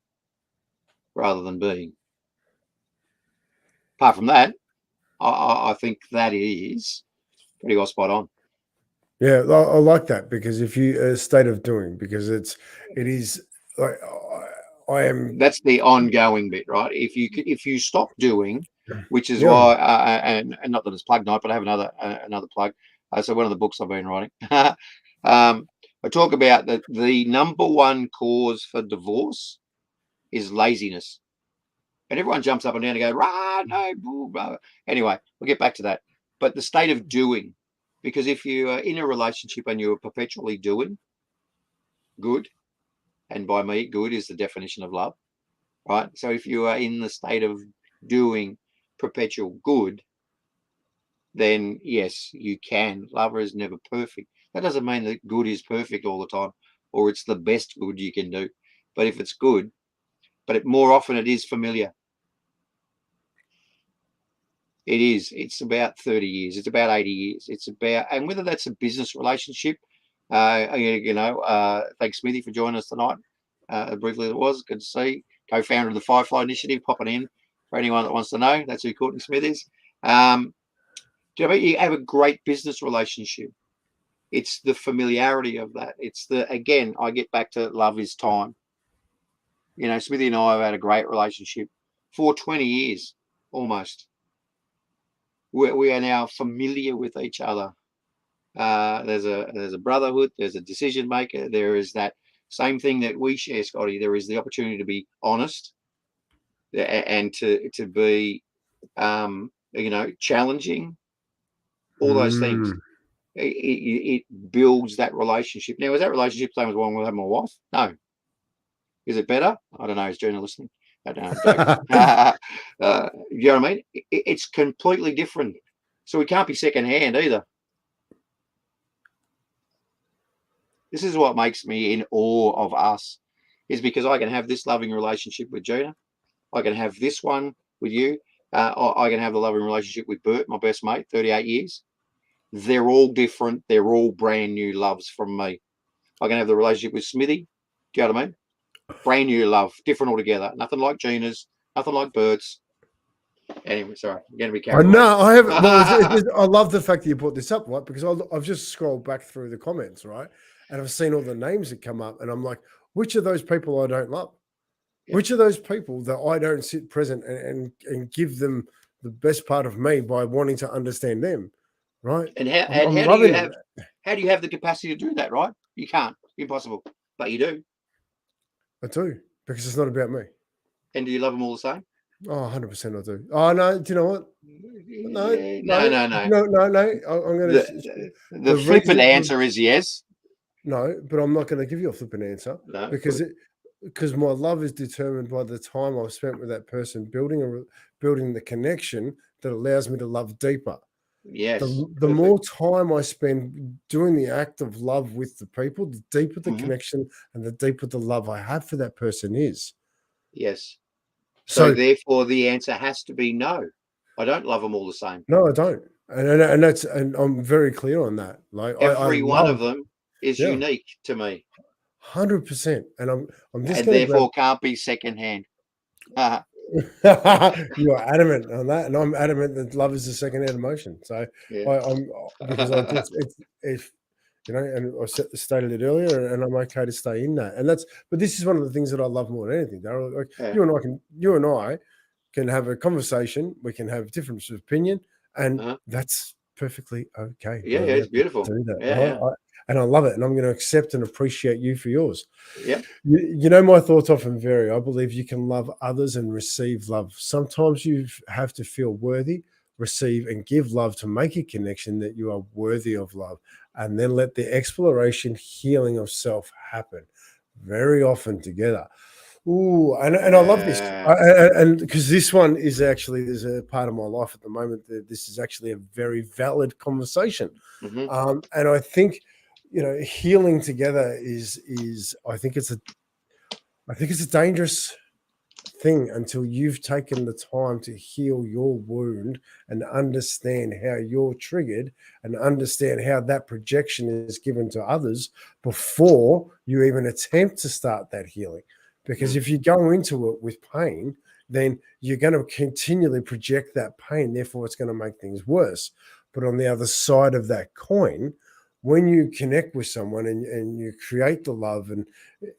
rather than being. Apart from that, I think that is pretty well spot on. Yeah, I like that, because if you a state of doing, because it is like I am. That's the ongoing bit, right? If you stop doing, which is Yeah. why, and not that it's plug night, but I have another plug. So one of the books I've been writing, I talk about that the number one cause for divorce is laziness, and everyone jumps up and down and go, "Rah, no, blah, blah." Anyway, we'll get back to that. But the state of doing, because if you are in a relationship and you're perpetually doing good, and by me, good is the definition of love, right? So if you are in the state of doing perpetual good, then yes, you can. Love is never perfect. That doesn't mean that good is perfect all the time, or it's the best good you can do. But if it's good, more often it is familiar. It is. It's about 30 years. It's about 80 years. It's about, and whether that's a business relationship, thanks Smithy for joining us tonight. Briefly it was good to see. Co-founder of the Firefly Initiative, popping in for anyone that wants to know. That's who Courtney Smith is. You have a great business relationship. It's the familiarity of that. It's again, I get back to love is time. Smithy and I have had a great relationship for 20 years almost. We are now familiar with each other. There's a brotherhood. There's a decision maker. There is that same thing that we share, Scotty. There is the opportunity to be honest and to be challenging. All those things. It builds that relationship. Now, is that relationship the same as one with my wife? No. Is it better? I don't know. Is Gina listening? I don't know. You know what I mean? It's completely different. So we can't be secondhand either. This is what makes me in awe of us, is because I can have this loving relationship with Gina. I can have this one with you. I can have the loving relationship with Bert, my best mate, 38 years. They're all different. They're all brand new loves from me. I can have the relationship with Smithy. Do you know what I mean? Brand new love, different altogether. Nothing like Gina's, nothing like Bert's. Anyway, sorry, I'm going to be carried away. No, I haven't. Well, I love the fact that you brought this up, right? Because I've just scrolled back through the comments, right, and I've seen all the names that come up, and I'm like, which of those people I don't love? Yeah. Which of those people that I don't sit present and give them the best part of me by wanting to understand them, right? And how do you have the capacity to do that, right? You can't. Impossible. But you do. I do, because it's not about me. And do you love them all the same? Oh, 100% I do. Oh, no, do you know what? No. I'm going to. The flippant answer is yes. No, but I'm not going to give you a flippant answer. No, because my love is determined by the time I've spent with that person, building the connection that allows me to love deeper. Yes. The more time I spend doing the act of love with the people, the deeper the connection and the deeper the love I have for that person is. Yes. So therefore, the answer has to be no. I don't love them all the same. No, I don't. And I'm very clear on that. Like I Every one of love, them is yeah, unique to me, 100%. And I'm just and going to grab. therefore can't be secondhand. You are adamant on that, and I'm adamant that love is a second-hand emotion. So Yeah. I'm because I just it's if you know, and I stated it earlier, and I'm okay to stay in that. And that's, but this is one of the things that I love more than anything, Darryl. Like Yeah. you and I can have a conversation. We can have difference of opinion, and Uh-huh. that's perfectly okay. Yeah, I'm yeah, going it's to beautiful. do that, Yeah, right? yeah. And I love it, and I'm going to accept and appreciate you for yours. Yep. You know, my thoughts often vary. I believe you can love others and receive love. Sometimes you have to feel worthy, receive, and give love to make a connection that you are worthy of love, and then let the exploration, healing of self happen. Very often together. Ooh, and I love this, and because this one is actually, there's a part of my life at the moment that this is actually a very valid conversation, Mm-hmm. and I think, you know, healing together is I think it's a dangerous thing until you've taken the time to heal your wound and understand how you're triggered and understand how that projection is given to others before you even attempt to start that healing. Because if you go into it with pain, then you're going to continually project that pain. Therefore, it's going to make things worse. But on the other side of that coin, when you connect with someone and you create the love and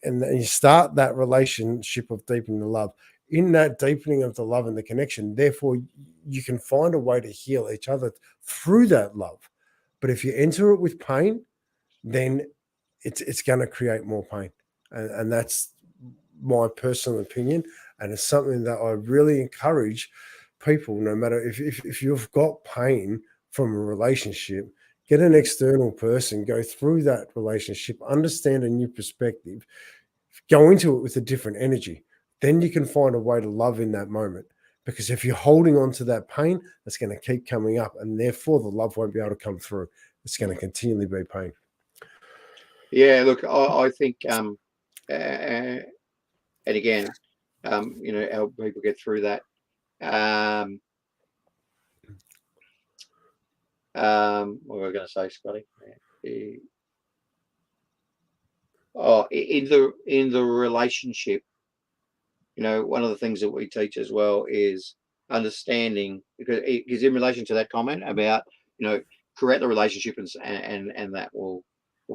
you start that relationship of deepening the love, in that deepening of the love and the connection, therefore you can find a way to heal each other through that love. But if you enter it with pain, then it's going to create more pain, and that's my personal opinion. And it's something that I really encourage people, no matter if you've got pain from a relationship, get an external person, go through that relationship, understand a new perspective, go into it with a different energy. Then you can find a way to love in that moment. Because if you're holding on to that pain, that's going to keep coming up, and therefore the love won't be able to come through. It's going to continually be pain. Yeah, look, I think, and again, you know, help people get through that. What were we going to say, Scotty? Oh, in the relationship, you know, one of the things that we teach as well is understanding, because in relation to that comment about, you know, create the relationship and that will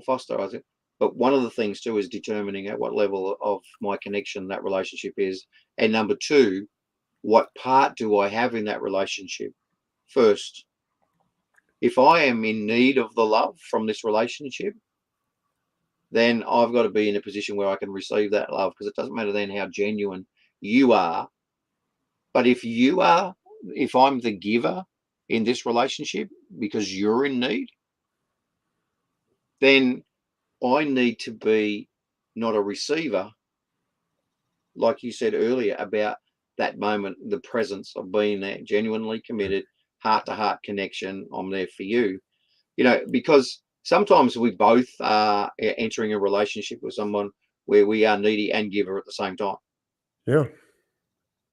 foster, I think. But one of the things too is determining at what level of my connection that relationship is, and number two, what part do I have in that relationship? First, if I am in need of the love from this relationship, then I've got to be in a position where I can receive that love, because it doesn't matter then how genuine you are. But if I'm the giver in this relationship because you're in need, then I need to be not a receiver, like you said earlier about that moment, the presence of being there, genuinely committed, heart to heart connection. I'm there for you, you know, because sometimes we both are entering a relationship with someone where we are needy and giver at the same time. Yeah.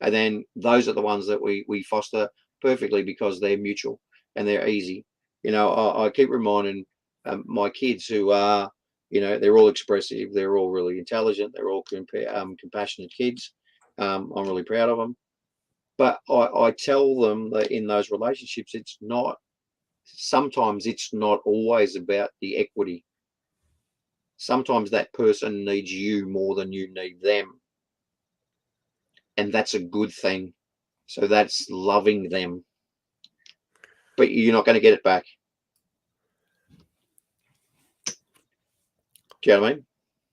And then those are the ones that we foster perfectly because they're mutual and they're easy. You know, I keep reminding my kids who are, you know, they're all expressive, they're all really intelligent, they're all compassionate kids. I'm really proud of them. But I tell them that in those relationships, sometimes it's not always about the equity. Sometimes that person needs you more than you need them. And that's a good thing. So that's loving them, but you're not going to get it back. Do you know what I mean?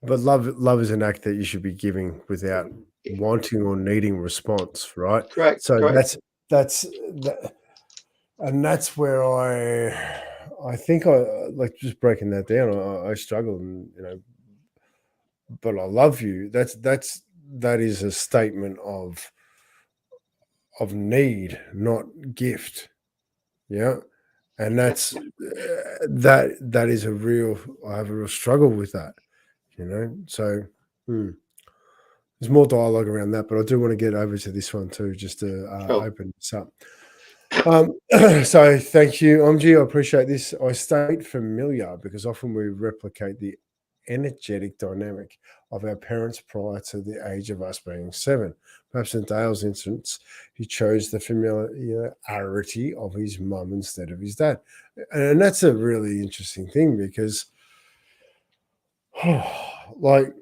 But love is an act that you should be giving without wanting or needing response, right? Correct, So correct. that's that, and that's where I think I like just breaking that down. I struggle, and you know, but I love you. That is a statement of need, not gift. Yeah, and that's that is a real. I have a real struggle with that. You know, so. There's more dialogue around that, but I do want to get over to this one too, just to Sure. open this up. So thank you, Omji. I appreciate this. I state familiar because often we replicate the energetic dynamic of our parents prior to the age of us being 7. Perhaps in Dale's instance, he chose the familiarity of his mum instead of his dad. And that's a really interesting thing because, like,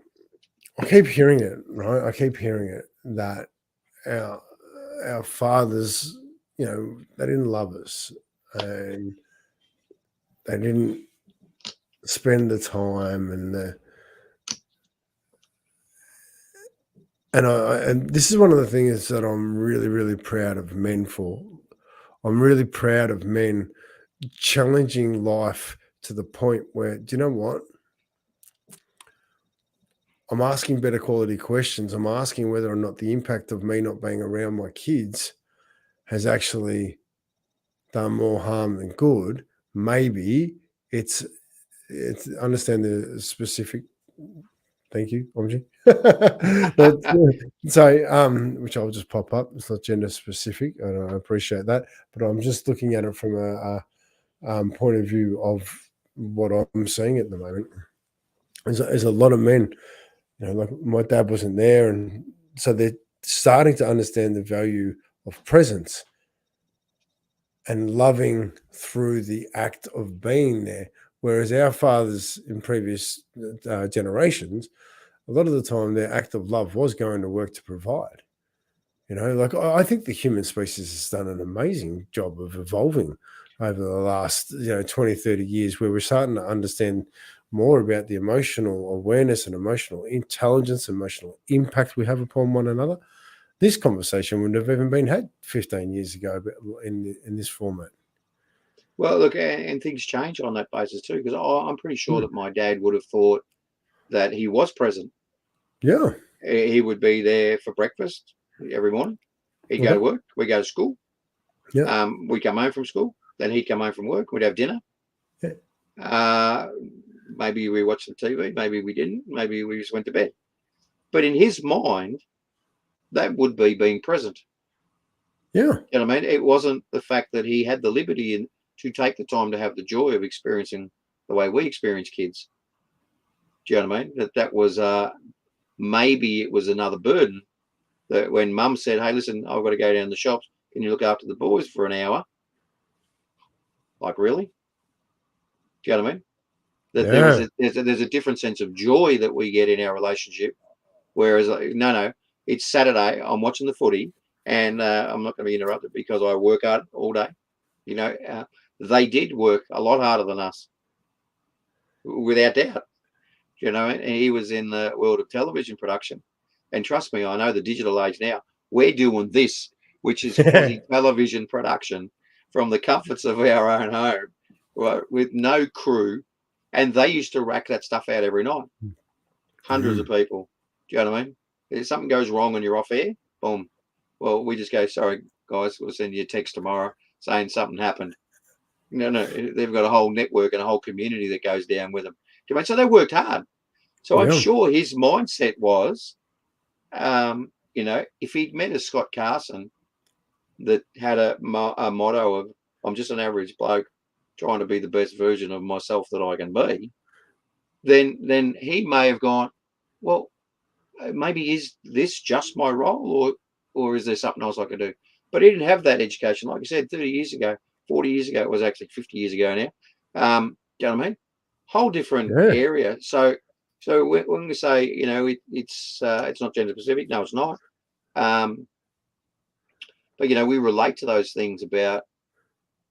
I keep hearing it, right? I keep hearing it that our our fathers, they didn't love us and they didn't spend the time and this is one of the things that I'm really really proud of men for. I'm really proud of men challenging life to the point where, do you know what? I'm asking better quality questions. I'm asking whether or not the impact of me not being around my kids has actually done more harm than good. Maybe it's understand the specific. Thank you, Omji. Which I'll just pop up. It's not gender specific, and I appreciate that. But I'm just looking at it from a point of view of what I'm seeing at the moment. There's a lot of men, like my dad wasn't there, and so they're starting to understand the value of presence and loving through the act of being there. Whereas our fathers in previous generations, a lot of the time their act of love was going to work to provide. Like I think the human species has done an amazing job of evolving over the last 20, 30 years, where we're starting to understand more about the emotional awareness and emotional intelligence, emotional impact we have upon one another. This conversation wouldn't have even been had 15 years ago in this format. Well, look, and things change on that basis too, because I'm pretty sure Mm. that my dad would have thought that he was present. Yeah. He would be there for breakfast every morning. He'd go to Okay. work. We go to school. Yeah. We come home from school. Then he'd come home from work. We'd have dinner. Yeah. Maybe we watched some TV. Maybe we didn't. Maybe we just went to bed. But in his mind, that would be being present. Yeah. You know what I mean? It wasn't the fact that he had the liberty to take the time to have the joy of experiencing the way we experience kids. Do you know what I mean? That was maybe it was another burden that when mum said, "Hey, listen, I've got to go down to the shops. Can you look after the boys for an hour?" Like, really? Do you know what I mean? That Yeah. there's a different sense of joy that we get in our relationship. Whereas, no, it's Saturday. I'm watching the footy, and I'm not going to be interrupted because I work hard all day. They did work a lot harder than us, without doubt. And he was in the world of television production. And trust me, I know the digital age now. We're doing this, which is quasi television production from the comforts of our own home, right, with no crew. And they used to rack that stuff out every night. Hundreds of people. Do you know what I mean? If something goes wrong and you're off air, boom. Well, we just go, sorry, guys, we'll send you a text tomorrow saying something happened. No, they've got a whole network and a whole community that goes down with them. So they worked hard. So I'm Yeah. sure his mindset was, if he'd met a Scott Carson that had a motto of, I'm just an average bloke trying to be the best version of myself that I can be, then he may have gone, well, maybe is this just my role, or is there something else I can do? But he didn't have that education. Like I said, 30 years ago, 40 years ago, it was actually 50 years ago now. Do you know what I mean? Whole different Yeah. area. So when we say, it's not gender specific, no, it's not. But we relate to those things about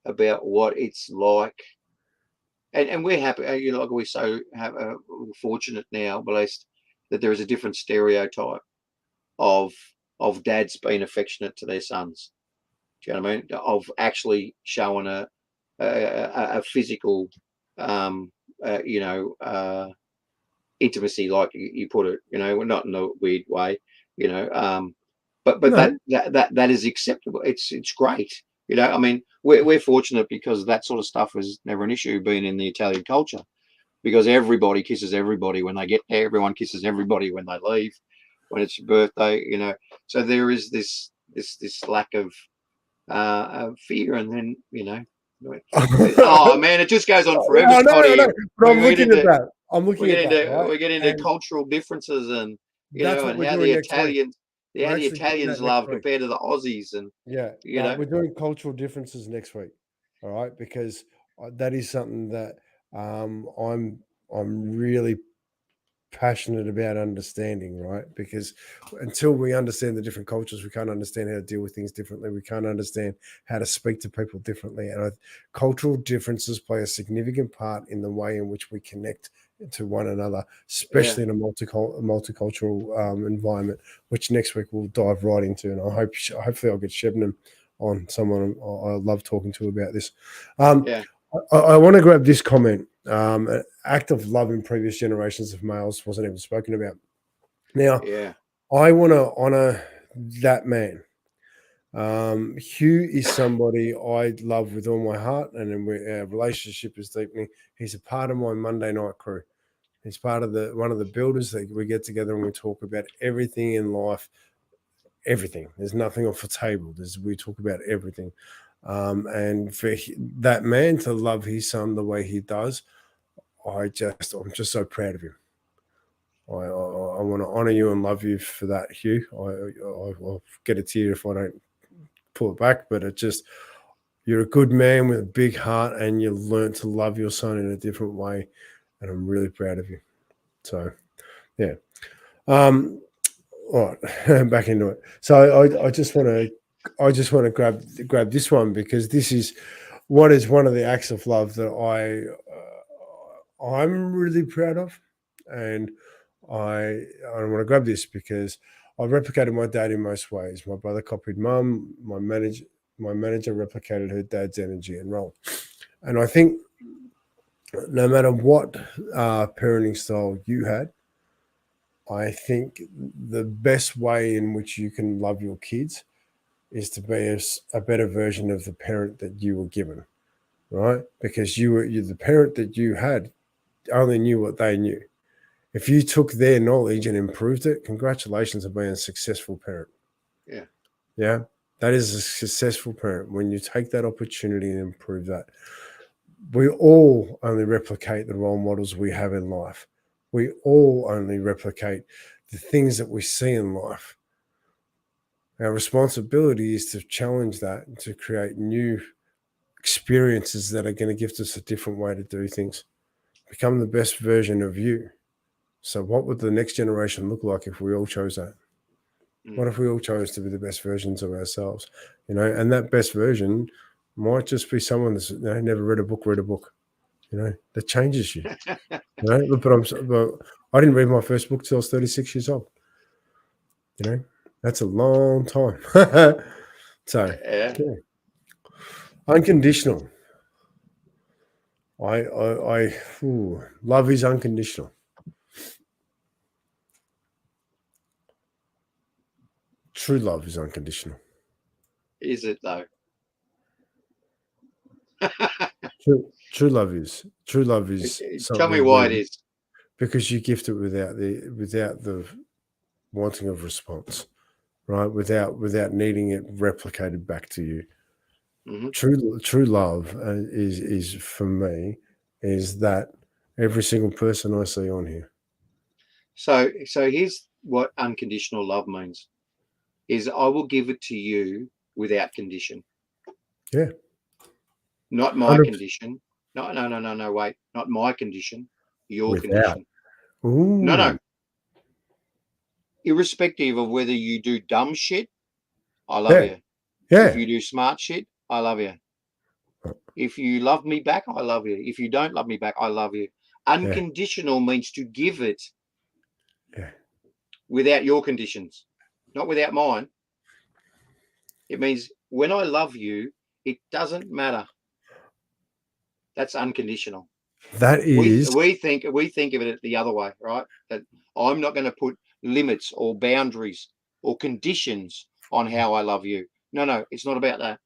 what it's like, and we're happy. Like we're so fortunate now, blessed, that there is a different stereotype of dads being affectionate to their sons. Do you know what I mean? Of actually showing a physical, intimacy, like you put it. Not in a weird way. But No. that is acceptable. It's great. I mean, we're fortunate because that sort of stuff is never an issue being in the Italian culture, because everybody kisses everybody when they get there. Everyone kisses everybody when they leave, when it's your birthday. So there is this lack of fear, and then oh man, it just goes on forever, I know, I Scotty. know. But I'm looking at that. I'm We looking get at that, into right? we get into And cultural differences, and that's what and we're how doing next week. We're the actually doing Italians that next love week. compared to the Aussies, and Yeah, you no, know, we're doing cultural differences next week. All right, because that is something that I'm really passionate about understanding, right? Because until we understand the different cultures, we can't understand how to deal with things differently. We can't understand how to speak to people differently. And cultural differences play a significant part in the way in which we connect to one another, yeah, especially in a multicultural environment, which next week we'll dive right into. And hopefully I'll get Shebnam on, someone I love talking to about this. yeah, I want to grab this comment. An act of love in previous generations of males wasn't even spoken about. Now, yeah, I want to honor that man. Hugh is somebody I love with all my heart, and then our relationship is deepening. He's a part of my Monday night crew. He's part of one of the builders that we get together and we talk about everything in life. Everything. There's nothing off the table. We talk about everything. And for that man to love his son the way he does, I'm just so proud of him. I want to honor you and love you for that, Hugh. I'll get a tear if I don't pull it back, but you're a good man with a big heart, and you learned to love your son in a different way, and I'm really proud of you. So, yeah. All right, back into it. So I just want to grab this one, because this is what is one of the acts of love that I'm really proud of, and I want to grab this because I replicated my dad in most ways. My brother copied mum. My manager replicated her dad's energy and role, and I think no matter what parenting style you had, I think the best way in which you can love your kids is to be a better version of the parent that you were given, right? Because you the parent that you had only knew what they knew. If you took their knowledge and improved it, congratulations on being a successful parent. yeah, Yeah, that is a successful parent when you take that opportunity and improve that. We all only replicate the role models we have in life. We all only replicate the things that we see in life. Our responsibility is to challenge that and to create new experiences that are going to give us a different way to do things. Become the best version of you. So, what would the next generation look like if we all chose that? What mm. if we all chose to be the best versions of ourselves? And that best version might just be someone that's never read a book, that changes you. Look, but I didn't read my first book till I was 36 years old. That's a long time. So, Yeah. yeah. Unconditional. Love is unconditional. True love is unconditional. Is it though? True love is Tell me something why it when, is. because you gift it without the wanting of response, right? Without needing it replicated back to you. Hmm. True love is for me is that every single person I see on here. So here's what unconditional love means: is I will give it to you without condition, Yeah, not my 100 condition. No, no, no, no, no. Wait, not my condition. Your without. condition. No, no. Ooh, Irrespective of whether you do dumb shit, I love yeah, you. If yeah, you do smart shit, I love you. If you love me back, I love you. If you don't love me back, I love you. yeah, Unconditional means to give it yeah. without your conditions, not without mine. It means when I love you, it doesn't matter. That's unconditional. That is We think of it the other way, right? That I'm not going to put limits or boundaries or conditions on how I love you. No, no, it's not about that.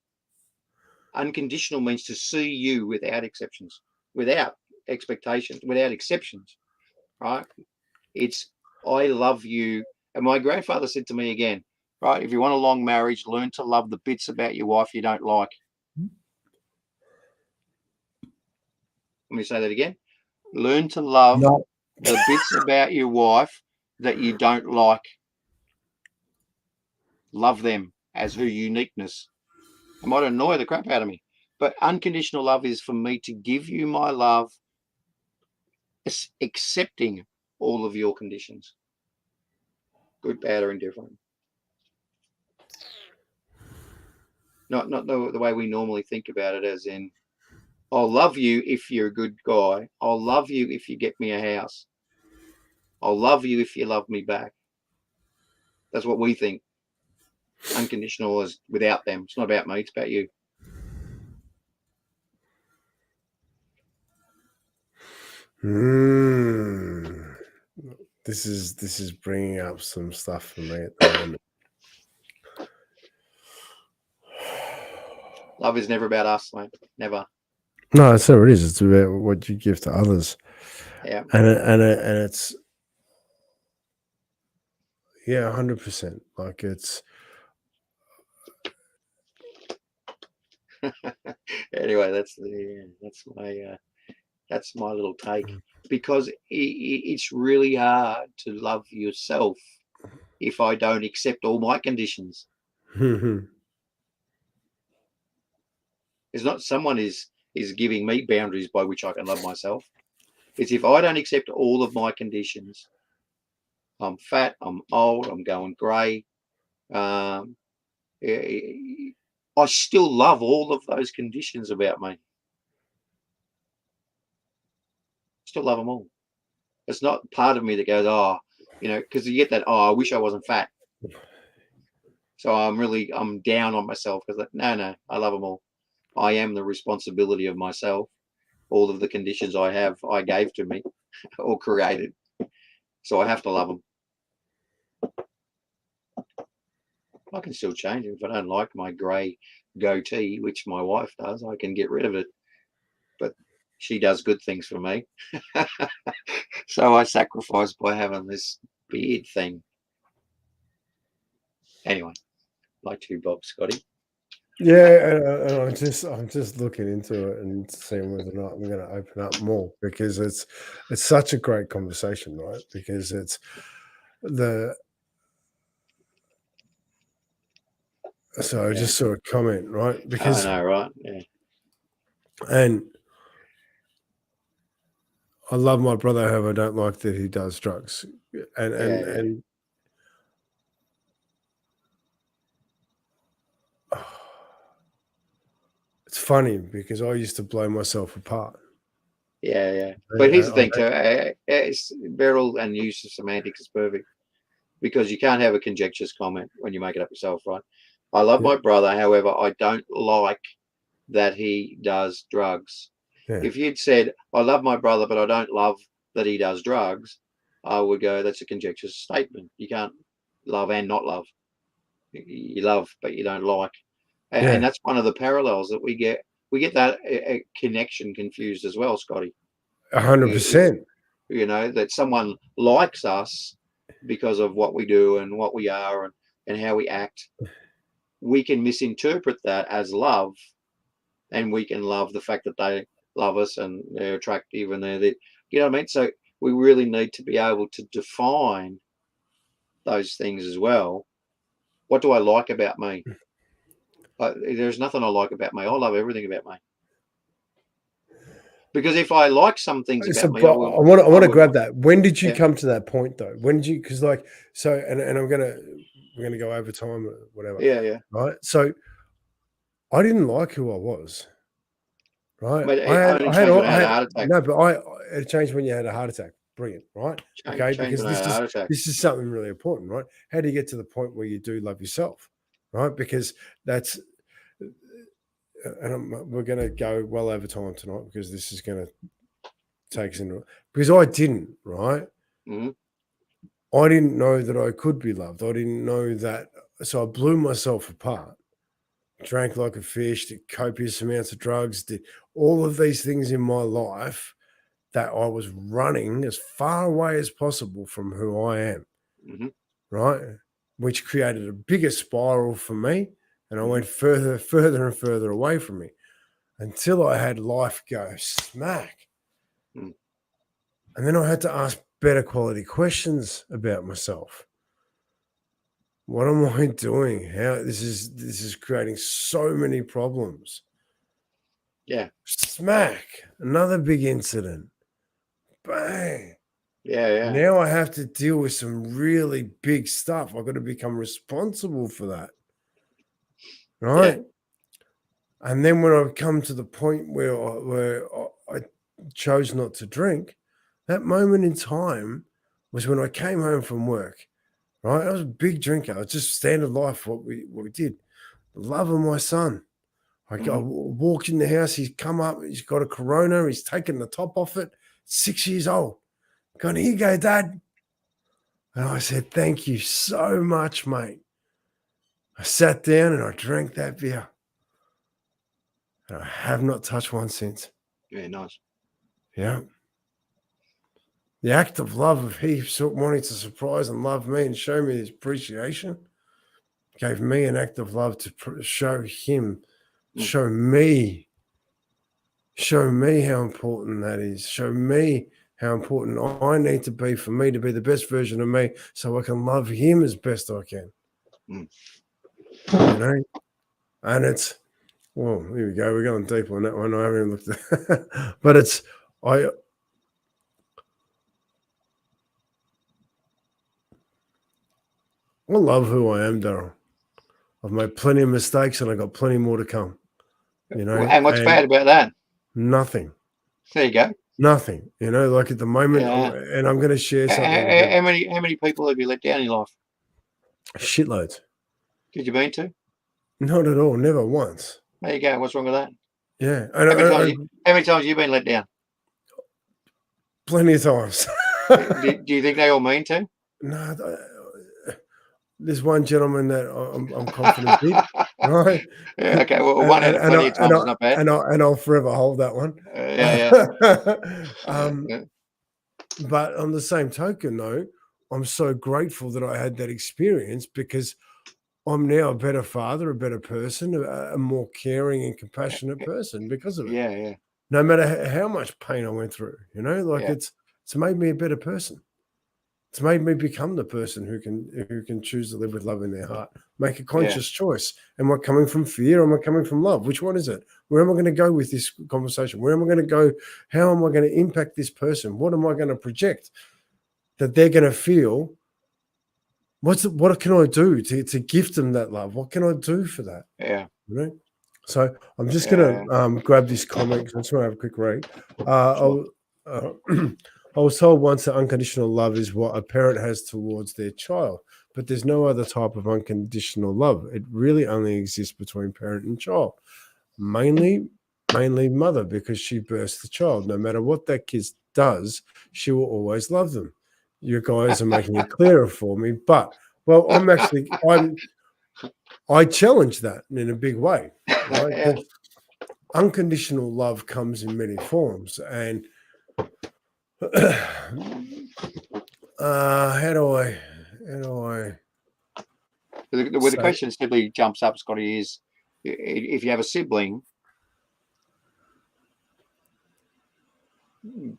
Unconditional means to see you without exceptions, without expectations, without exceptions, right? It's I love you. And my grandfather said to me again, right? If you want a long marriage, learn to love the bits about your wife you don't like. Let me say that again. Learn to love the bits about your wife that you don't like. Love them as her uniqueness. It might annoy the crap out of me, but unconditional love is for me to give you my love, accepting all of your conditions, good, bad, or indifferent. Not the way we normally think about it, as in, I'll love you if you're a good guy. I'll love you if you get me a house. I'll love you if you love me back. That's what we think. Unconditional is without them. It's not about me. It's about you. This is bringing up some stuff for me at the moment. Love is never about us, mate. Never. No, that's not it is. It's about what you give to others. Yeah. And it's 100%. Like it's Anyway, that's my little take, because it's really hard to love yourself if I don't accept all my conditions. It's not someone is giving me boundaries by which I can love myself. It's if I don't accept all of my conditions, I'm fat, I'm old, I'm going grey, I still love all of those conditions about me. Still love them all. It's not part of me that goes, because you get that, I wish I wasn't fat. So I'm down on myself, because no, I love them all. I am the responsibility of myself. All of the conditions I have, I gave to me or created. So I have to love them. I can still change it. If I don't like my grey goatee, which my wife does, I can get rid of it. But she does good things for me. So I sacrifice by having this beard thing. Anyway, like to Bob, Scotty. Yeah, and I'm just looking into it and seeing whether or not I'm going to open up more, because it's such a great conversation, right? Because it's so I just saw a comment, right? Because I know, right? Yeah. and I love my brother, however, I don't like that he does drugs, and it's funny because I used to blow myself apart. Yeah. But here's the thing, too. It's Beryl and use of semantics is perfect, because you can't have a conjecturous comment when you make it up yourself, right? I love my brother, however, I don't like that he does drugs. Yeah. If you'd said, I love my brother, but I don't love that he does drugs, I would go, that's a conjecturous statement. You can't love and not love. You love, but you don't like. And that's one of the parallels that we get. We get that connection confused as well, Scotty. 100%. That someone likes us because of what we do and what we are and how we act. We can misinterpret that as love, and we can love the fact that they love us and they're attractive and they're, you know what I mean? So we really need to be able to define those things as well. What do I like about me? There's nothing I like about me. I love everything about me. Because if I like some things about me, I want to grab that. When did you come to that point, though? When did you? Because we're gonna go over time or whatever. Yeah. Right. So I didn't like who I was. Right. But it only changed when I had a heart attack. No, but it changed when you had a heart attack. Brilliant. Right. Okay. Because this is something really important, right? How do you get to the point where you do love yourself? Right. Because that's. And we're going to go well over time tonight, because this is going to take us into, because I didn't, right? Mm-hmm. I didn't know that I could be loved. I didn't know that. So I blew myself apart, drank like a fish, did copious amounts of drugs, did all of these things in my life that I was running as far away as possible from who I am, Mm-hmm. right? which created a bigger spiral for me. And I went further and further away from me until I had life go smack. Mm. And then I had to ask better quality questions about myself. What am I doing? How this is creating so many problems. Yeah. Smack. Another big incident. Bang. Yeah. Now I have to deal with some really big stuff. I've got to become responsible for that. Right? Yeah. And then when I come to the point where I chose not to drink, that moment in time was when I came home from work. Right? I was a big drinker. It was just standard life, what we did. The love of my son. I walked in the house. He's come up. He's got a Corona. He's taken the top off it. 6 years old. Gone, here you go, Dad. And I said, thank you so much, mate. I sat down and I drank that beer. And I have not touched one since. Yeah, nice. Yeah. The act of love of he wanting to surprise and love me and show me his appreciation gave me an act of love to show him, show me how important that is. Show me how important I need to be for me to be the best version of me so I can love him as best I can. You know? And it's, well, here we go. We're going deep on that one. I haven't even looked at but it's, I love who I am, Darryl. I've made plenty of mistakes and I got plenty more to come. You know, And what's bad about that? Nothing. There you go. Nothing. You know, like at the moment, Yeah. and I'm going to share something. How many people have you let down in life? Shitloads. Did you mean to? Not at all. Never once. There you go. What's wrong with that? Yeah. How many times have you been let down? Plenty of times. do you think they all mean to? No. There's one gentleman that I'm confident did. Right? Yeah, okay. Well, one out of plenty of times is not bad. And I'll forever hold that one. Yeah. But on the same token, though, I'm so grateful that I had that experience because I'm now a better father, a better person, a more caring and compassionate person because of it. Yeah. No matter how much pain I went through, you know, like it's made me a better person. It's made me become the person who can choose to live with love in their heart, make a conscious choice. Am I coming from fear? Or am I coming from love? Which one is it? Where am I going to go with this conversation? Where am I going to go? How am I going to impact this person? What am I going to project that they're going to feel? What can I do to gift them that love? What can I do for that? Yeah. You know? So I'm just going to grab this comment because I just want to have a quick read. I was told once that unconditional love is what a parent has towards their child, but there's no other type of unconditional love. It really only exists between parent and child, mainly mother, because she births the child. No matter what that kid does, she will always love them. You guys are making it clearer for me, but I challenge that in a big way. Right? Unconditional love comes in many forms, and how do I? The question simply jumps up, Scotty, is if you have a sibling,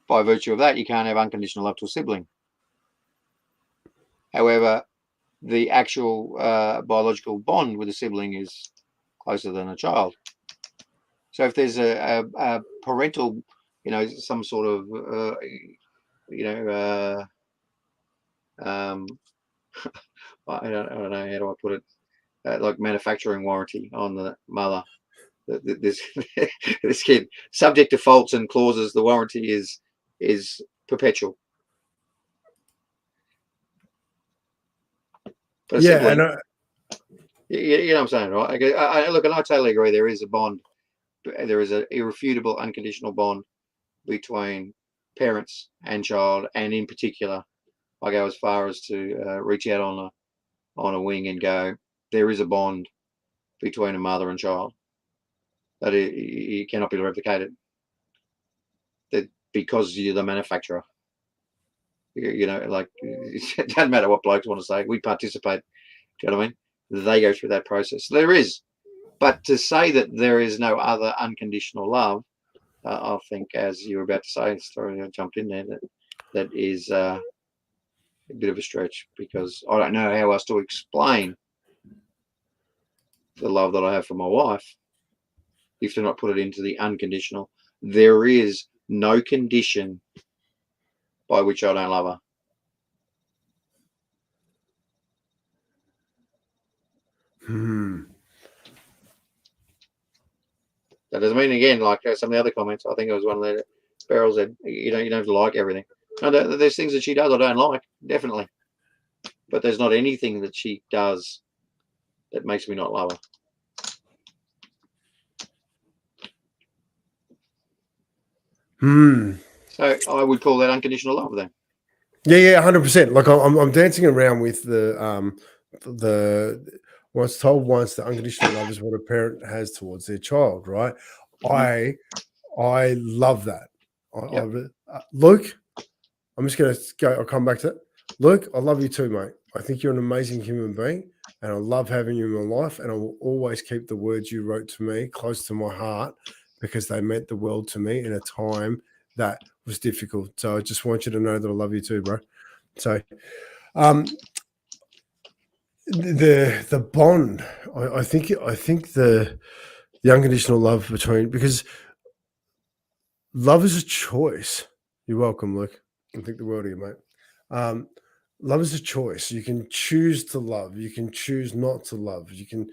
by virtue of that, you can't have unconditional love to a sibling. However, the actual biological bond with a sibling is closer than a child. So if there's a parental, some sort of, I don't know, how do I put it? Like manufacturing warranty on the mother. This kid, subject to faults and clauses, the warranty is perpetual. But a sibling, you know what I'm saying, right? Look, and I totally agree. There is a bond. There is an irrefutable, unconditional bond between parents and child, and in particular, I go as far as to reach out on a wing and go, there is a bond between a mother and child that it cannot be replicated. That because you're the manufacturer, like it doesn't matter what blokes want to say. We participate Do you know what I mean? They go through that process. There is. But to say that there is no other unconditional love, I think, as you were about to say, sorry, I jumped in there, that is a bit of a stretch, because I don't know how else to explain the love that I have for my wife if to not put it into the unconditional. There is no condition by which I don't love her. That doesn't mean, again, like some of the other comments, I think it was one of the Beryl said, you don't have to like everything. No, there's things that she does I don't like, definitely. But there's not anything that she does that makes me not love her. So I would call that unconditional love then. Yeah, 100%. Like I'm dancing around with the once told once that unconditional love is what a parent has towards their child, right? I love that. Luke, I'm just gonna go. I'll come back to it. Luke, I love you too, mate. I think you're an amazing human being, and I love having you in my life. And I will always keep the words you wrote to me close to my heart because they meant the world to me in a time that was difficult. So I just want you to know that I love you too, bro. So, the bond, I think the unconditional love between, because love is a choice. You're welcome, Luke. I think the world of you, mate. Love is a choice. You can choose to love. You can choose not to love. You can.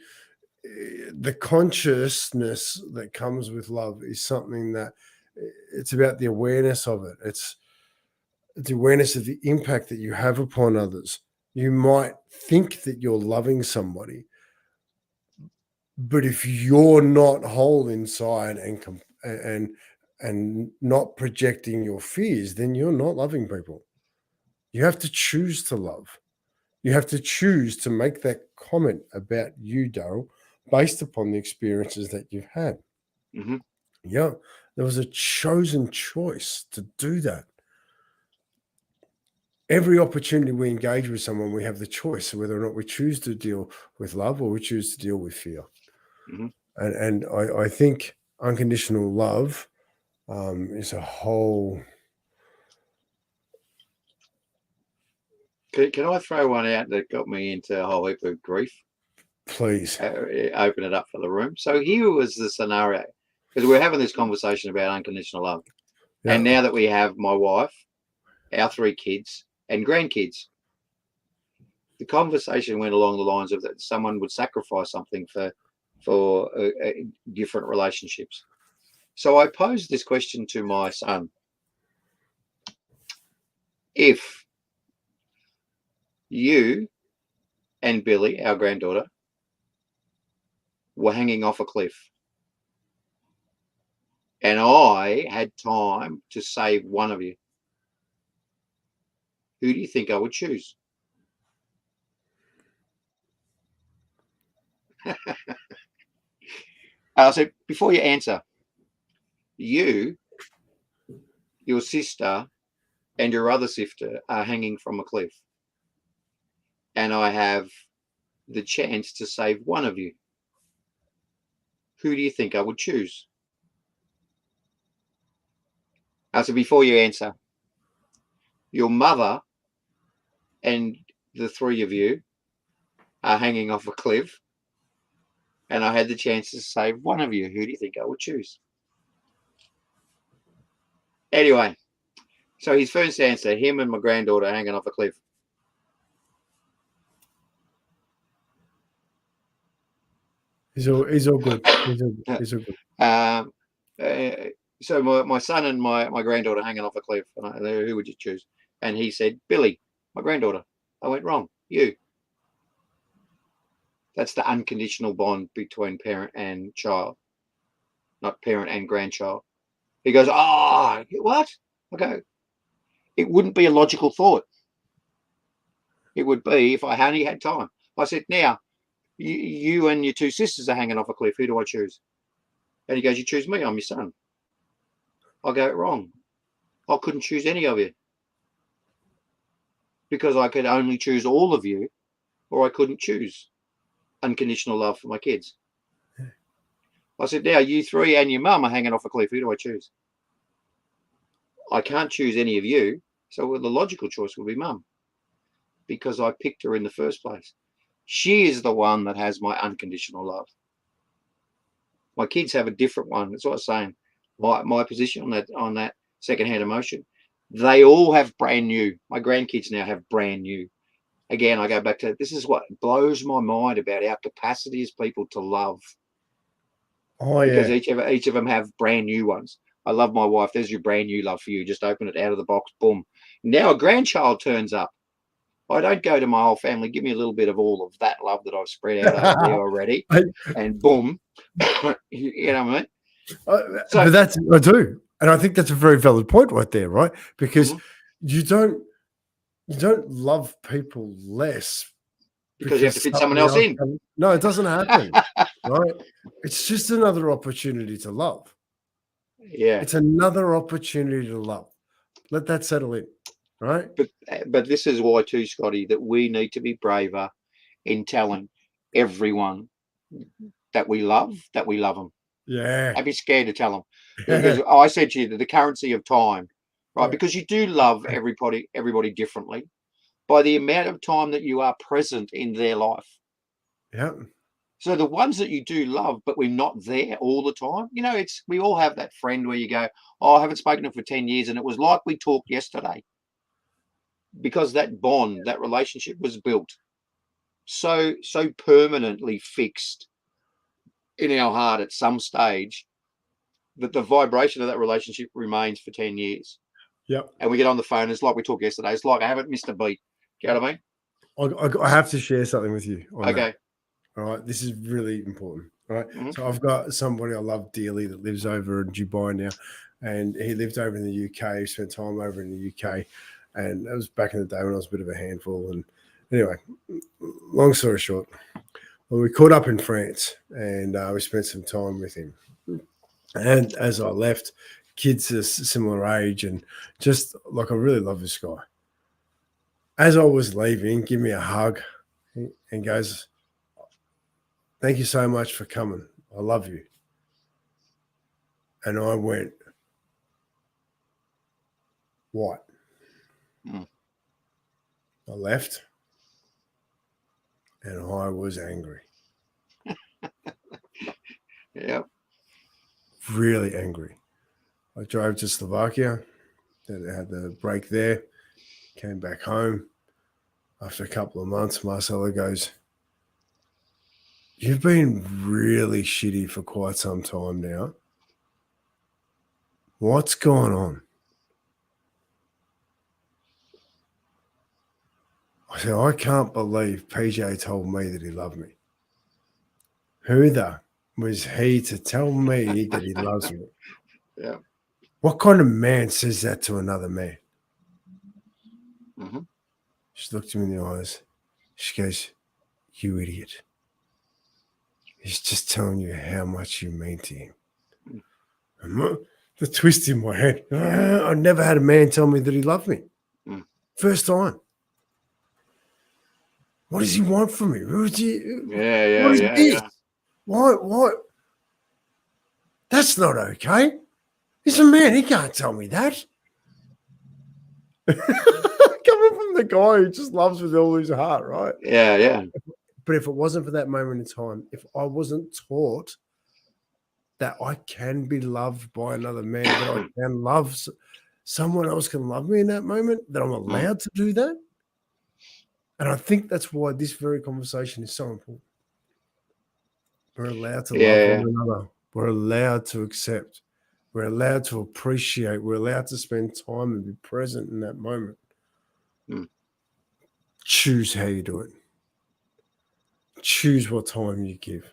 The consciousness that comes with love is something that it's about the awareness of it. It's the awareness of the impact that you have upon others. You might think that you're loving somebody, but if you're not whole inside and not projecting your fears, then you're not loving people. You have to choose to love. You have to choose to make that comment about you, Darryl, based upon the experiences that you've had. Mm-hmm. Yeah, there was a chosen choice to do that. Every opportunity we engage with someone, we have the choice whether or not we choose to deal with love or we choose to deal with fear. Mm-hmm. And I think unconditional love is a whole. Can I throw one out that got me into a whole heap of grief? Please. Open it up for the room. So here was the scenario, because we're having this conversation about unconditional love. Yeah. And now that we have my wife, our 3 kids, and grandkids, the conversation went along the lines of that someone would sacrifice something for different relationships. So I posed this question to my son: if you and Billy, our granddaughter, were hanging off a cliff, and I had time to save one of you, who do you think I would choose? So before you answer, you, your sister, and your other sister are hanging from a cliff, and I have the chance to save one of you. Who do you think I would choose? So before you answer, your mother and the 3 of you are hanging off a cliff, and I had the chance to save one of you. Who do you think I would choose? Anyway, so his first answer, him and my granddaughter hanging off a cliff. He's all good. He's all good. So my son and my granddaughter hanging off a cliff. And who would you choose? And he said, Billy, my granddaughter. I went, wrong. You. That's the unconditional bond between parent and child, not parent and grandchild. He goes, oh, what? I go, it wouldn't be a logical thought. It would be if I only had time. I said, now, you and your 2 sisters are hanging off a cliff. Who do I choose? And he goes, you choose me. I'm your son. I go, wrong. I couldn't choose any of you, because I could only choose all of you or I couldn't choose unconditional love for my kids. I said, now you three and your mum are hanging off a cliff. Who do I choose? I can't choose any of you. So the logical choice will be mum, because I picked her in the first place. She is the one that has my unconditional love. My kids have a different one. That's what I was saying. My position on that secondhand emotion. They all have brand new. My grandkids now have brand new. Again, I go back to, this is what blows my mind about our capacity as people to love. Oh, because yeah. each of them have brand new ones. I love my wife. There's your brand new love for you. Just open it out of the box. Boom. Now a grandchild turns up. I don't go to my whole family. Give me a little bit of all of that love that I've spread out over there already, and boom. You know what I mean? But that's, I do. And I think that's a very valid point right there, right? Because you don't love people less because you have to fit someone somebody else in. No, it doesn't happen, right? It's just another opportunity to love. Yeah. It's another opportunity to love. Let that settle in, right? But this is why too, Scotty, that we need to be braver in telling everyone that we love them. Yeah. Don't be scared to tell them, because I said to you that the currency of time, right? Yeah. Because you do love everybody differently by the amount of time that you are present in their life. Yeah. So the ones that you do love, but we're not there all the time, you know, we all have that friend where you go, oh, I haven't spoken to them for 10 years, and it was like we talked yesterday, because that bond, that relationship was built so permanently fixed in our heart at some stage that the vibration of that relationship remains for 10 years. Yep. And we get on the phone, it's like we talked yesterday. It's like I haven't missed a beat. You know what I mean? I have to share something with you on Okay. that. All right. This is really important. All right. Mhm. So I've got somebody I love dearly that lives over in Dubai now. And he lived over in the UK, spent time over in the UK. And that was back in the day when I was a bit of a handful. And anyway, long story short, well, we caught up in France and we spent some time with him. And as I left, kids a similar age, and just like I really love this guy. As I was leaving, give me a hug and goes, "Thank you so much for coming. I love you." And I went, "What?" Mm. I left and I was angry. Yeah. Really angry. I drove to Slovakia, had the break there, came back home. After a couple of months, Marcella goes, "You've been really shitty for quite some time now. What's going on?" I said, "I can't believe PJ told me that he loved me. Who the was he to tell me that he loves me? Yeah. What kind of man says that to another man?" Mm-hmm. She looked him in the eyes. She goes, "You idiot. He's just telling you how much you mean to him." And the twist in my head. I never had a man tell me that he loved me. Mm. First time. What does he want from me? What is this? Why? That's not okay. He's a man. He can't tell me that. Coming from the guy who just loves with all his heart, right? Yeah, yeah. But if it wasn't for that moment in time, if I wasn't taught that I can be loved by another man, that I can love someone else can love me in that moment, that I'm allowed to do that. And I think that's why this very conversation is so important. We're allowed to love one another. We're allowed to accept. We're allowed to appreciate. We're allowed to spend time and be present in that moment. Mm. Choose how you do it. Choose what time you give.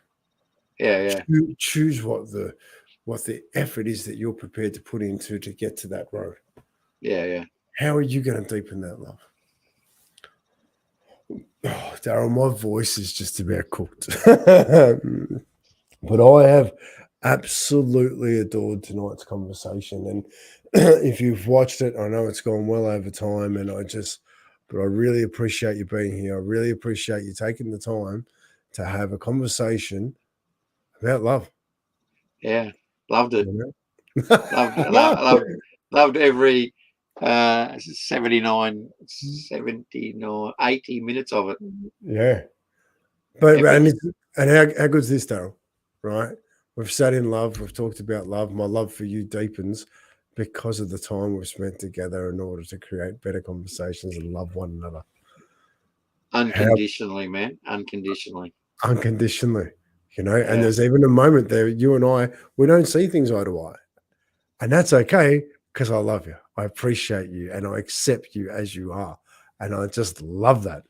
Yeah, yeah. Choose what the effort is that you're prepared to put into to get to that road. Yeah, yeah. How are you going to deepen that love? Oh, Darryl, my voice is just about cooked. But I have absolutely adored tonight's conversation. And if you've watched it, I know it's gone well over time. And but I really appreciate you being here. I really appreciate you taking the time to have a conversation about love. Yeah, loved it. You Loved, know? loved every 79, 80 minutes of it. Yeah. But Epic. and how good's this, Darryl? Right? We've sat in love. We've talked about love. My love for you deepens because of the time we've spent together in order to create better conversations and love one another. How Unconditionally, man. Unconditionally. unconditionally, And Yeah. there's even a moment there, you and I, we don't see things eye to eye, and that's okay because I love you. I appreciate you, and I accept you as you are, and I just love that.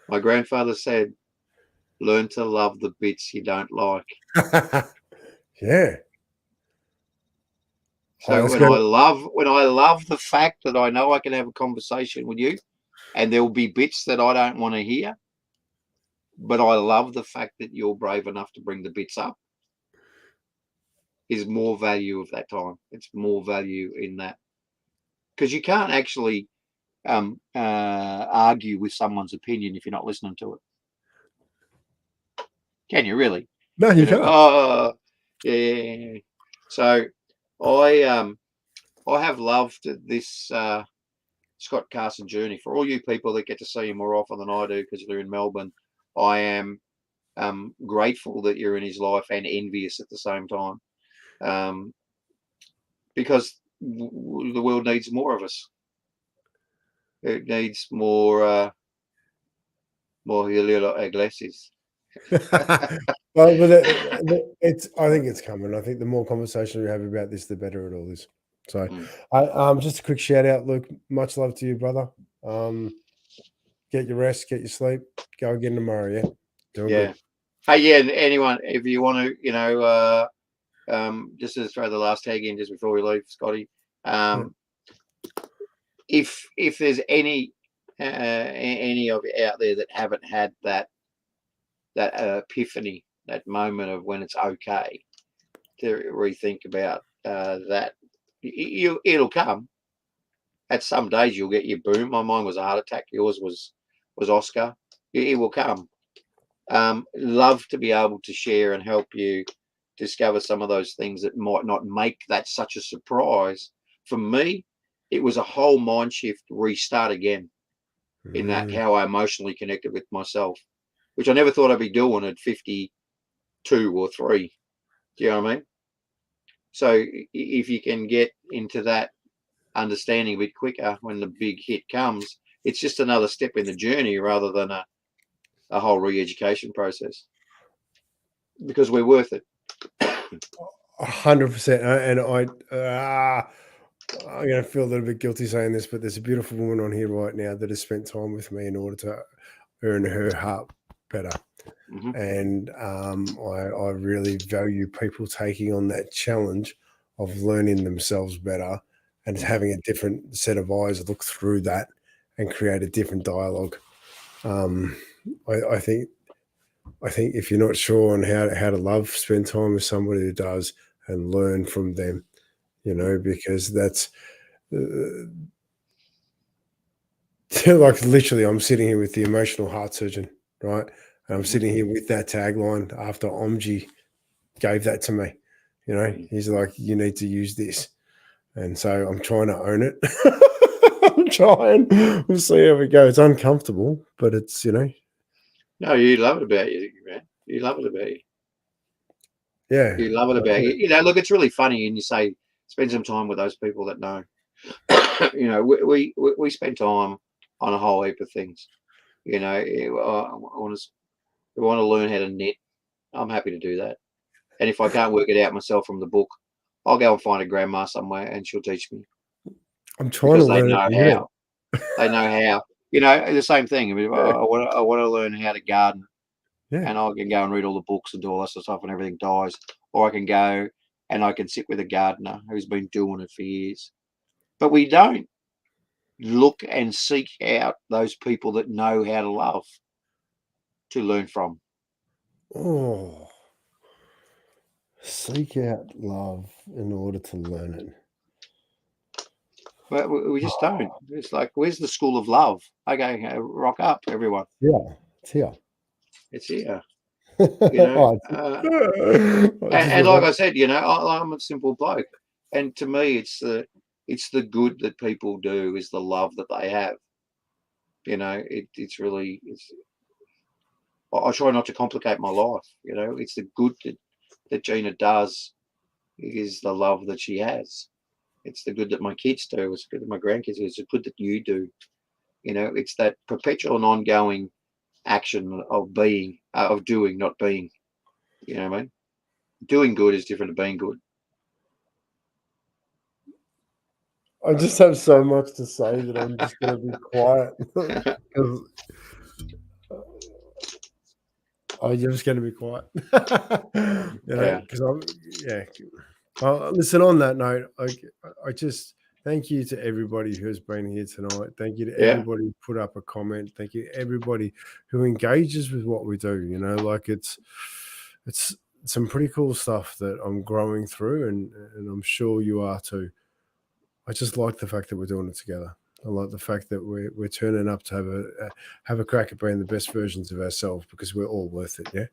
My grandfather said, learn to love the bits you don't like. Yeah. So Let's go. when I love the fact that I know I can have a conversation with you and there will be bits that I don't want to hear, but I love the fact that you're brave enough to bring the bits up, is more value of that time. It's more value in that. Because you can't actually argue with someone's opinion if you're not listening to it. Can you really? No, you can't. Yeah. So I have loved this Scott Carson journey. For all you people that get to see him more often than I do because they're in Melbourne, I am grateful that you're in his life and envious at the same time, because the world needs more of us. It needs more Julio Iglesias. Well, but it's. I think it's coming. I think the more conversation we have about this, the better it all is. So, just a quick shout out, Luke. Much love to you, brother. Get your rest, get your sleep. Go again tomorrow. Yeah, doing Yeah. good. Hey, yeah. Anyone, if you want to, just to throw the last tag in just before we leave, Scotty. If there's any of you out there that haven't had that epiphany, that moment of when it's okay to rethink about that, it'll come. At some days you'll get your boom. My mine was a heart attack. Yours was Oscar. It will come. Love to be able to share and help you discover some of those things that might not make that such a surprise. For me, it was a whole mind shift, restart again in that how I emotionally connected with myself, which I never thought I'd be doing at 52 or 3. Do you know what I mean? So if you can get into that understanding a bit quicker when the big hit comes, it's just another step in the journey rather than a whole re-education process, because we're worth it. 100%. And I'm going to feel a little bit guilty saying this, but there's a beautiful woman on here right now that has spent time with me in order to earn her heart better. And I really value people taking on that challenge of learning themselves better and having a different set of eyes look through that and create a different dialogue. I think if you're not sure on how to love, spend time with somebody who does and learn from them, because that's like literally I'm sitting here with the emotional heart surgeon, right? And I'm sitting here with that tagline after Omji gave that to me. He's like, you need to use this. And so I'm trying to own it. I'm trying. We'll see how we go. It's uncomfortable, but it's, No, you love it about you, man. You love it about you. Yeah. You love it about you. Look, it's really funny, and you say spend some time with those people that know. We spend time on a whole heap of things. I want to learn how to knit. I'm happy to do that. And if I can't work it out myself from the book, I'll go and find a grandma somewhere, and she'll teach me. I'm trying to learn Know it. how. They know how. The same thing. I want to learn how to garden. Yeah. And I can go and read all the books and do all that sort of stuff, and everything dies. Or I can go and I can sit with a gardener who's been doing it for years. But we don't look and seek out those people that know how to love to learn from. Oh, seek out love in order to learn it. Well, we just don't. It's like, where's the school of love? Okay, rock up, everyone. Yeah, it's here. It's here. Oh, And like I said, I'm a simple bloke, and to me, it's the good that people do is the love that they have. It's really I try not to complicate my life. It's the good that Gina does is the love that she has. It's the good that my kids do. It's the good that my grandkids do. It's the good that you do. It's that perpetual and ongoing action of being, of doing, not being. You know what I mean? Doing good is different to being good. I just have so much to say that I'm just going to be quiet. You're just going to be quiet. Because listen, on that note, I just thank you to everybody who has been here tonight. Thank you to everybody who put up a comment. Thank you to everybody who engages with what we do. It's some pretty cool stuff that I'm growing through, and I'm sure you are too. I just like the fact that we're doing it together. I like the fact that we're turning up to have a crack at being the best versions of ourselves, because we're all worth it. Yeah,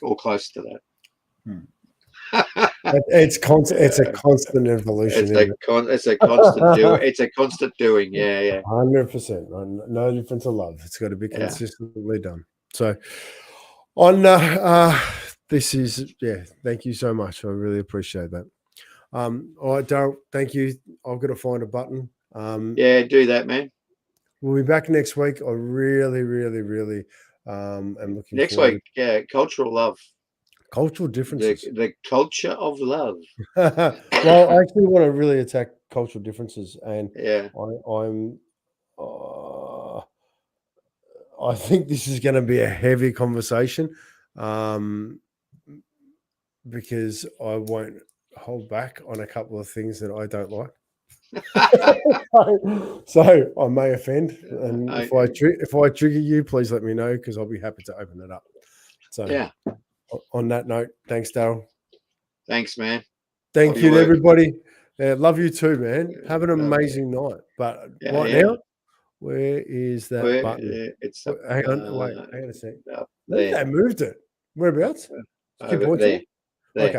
all close to that. It's constant. It's a constant evolution. It's a constant doing. It's a constant doing. Yeah. 100%. No difference of love. It's got to be consistently done. So, on this is Thank you so much. I really appreciate that. All right, Darryl. Thank you. I've got to find a button. Do that, man. We'll be back next week. I really, really, really am looking next forward. Week. Yeah, cultural love. Cultural differences. The culture of love. Well, I actually want to really attack cultural differences, and I think this is going to be a heavy conversation, because I won't hold back on a couple of things that I don't like. So I may offend, and if I trigger you, please let me know, because I'll be happy to open it up. So on that note, thanks, Darryl. Thanks, man. Thank you to everybody. Love you too, man. Have an amazing night. But now, where is that button? Hang on a sec. They moved it. Whereabouts? Keep pointing. There. Okay.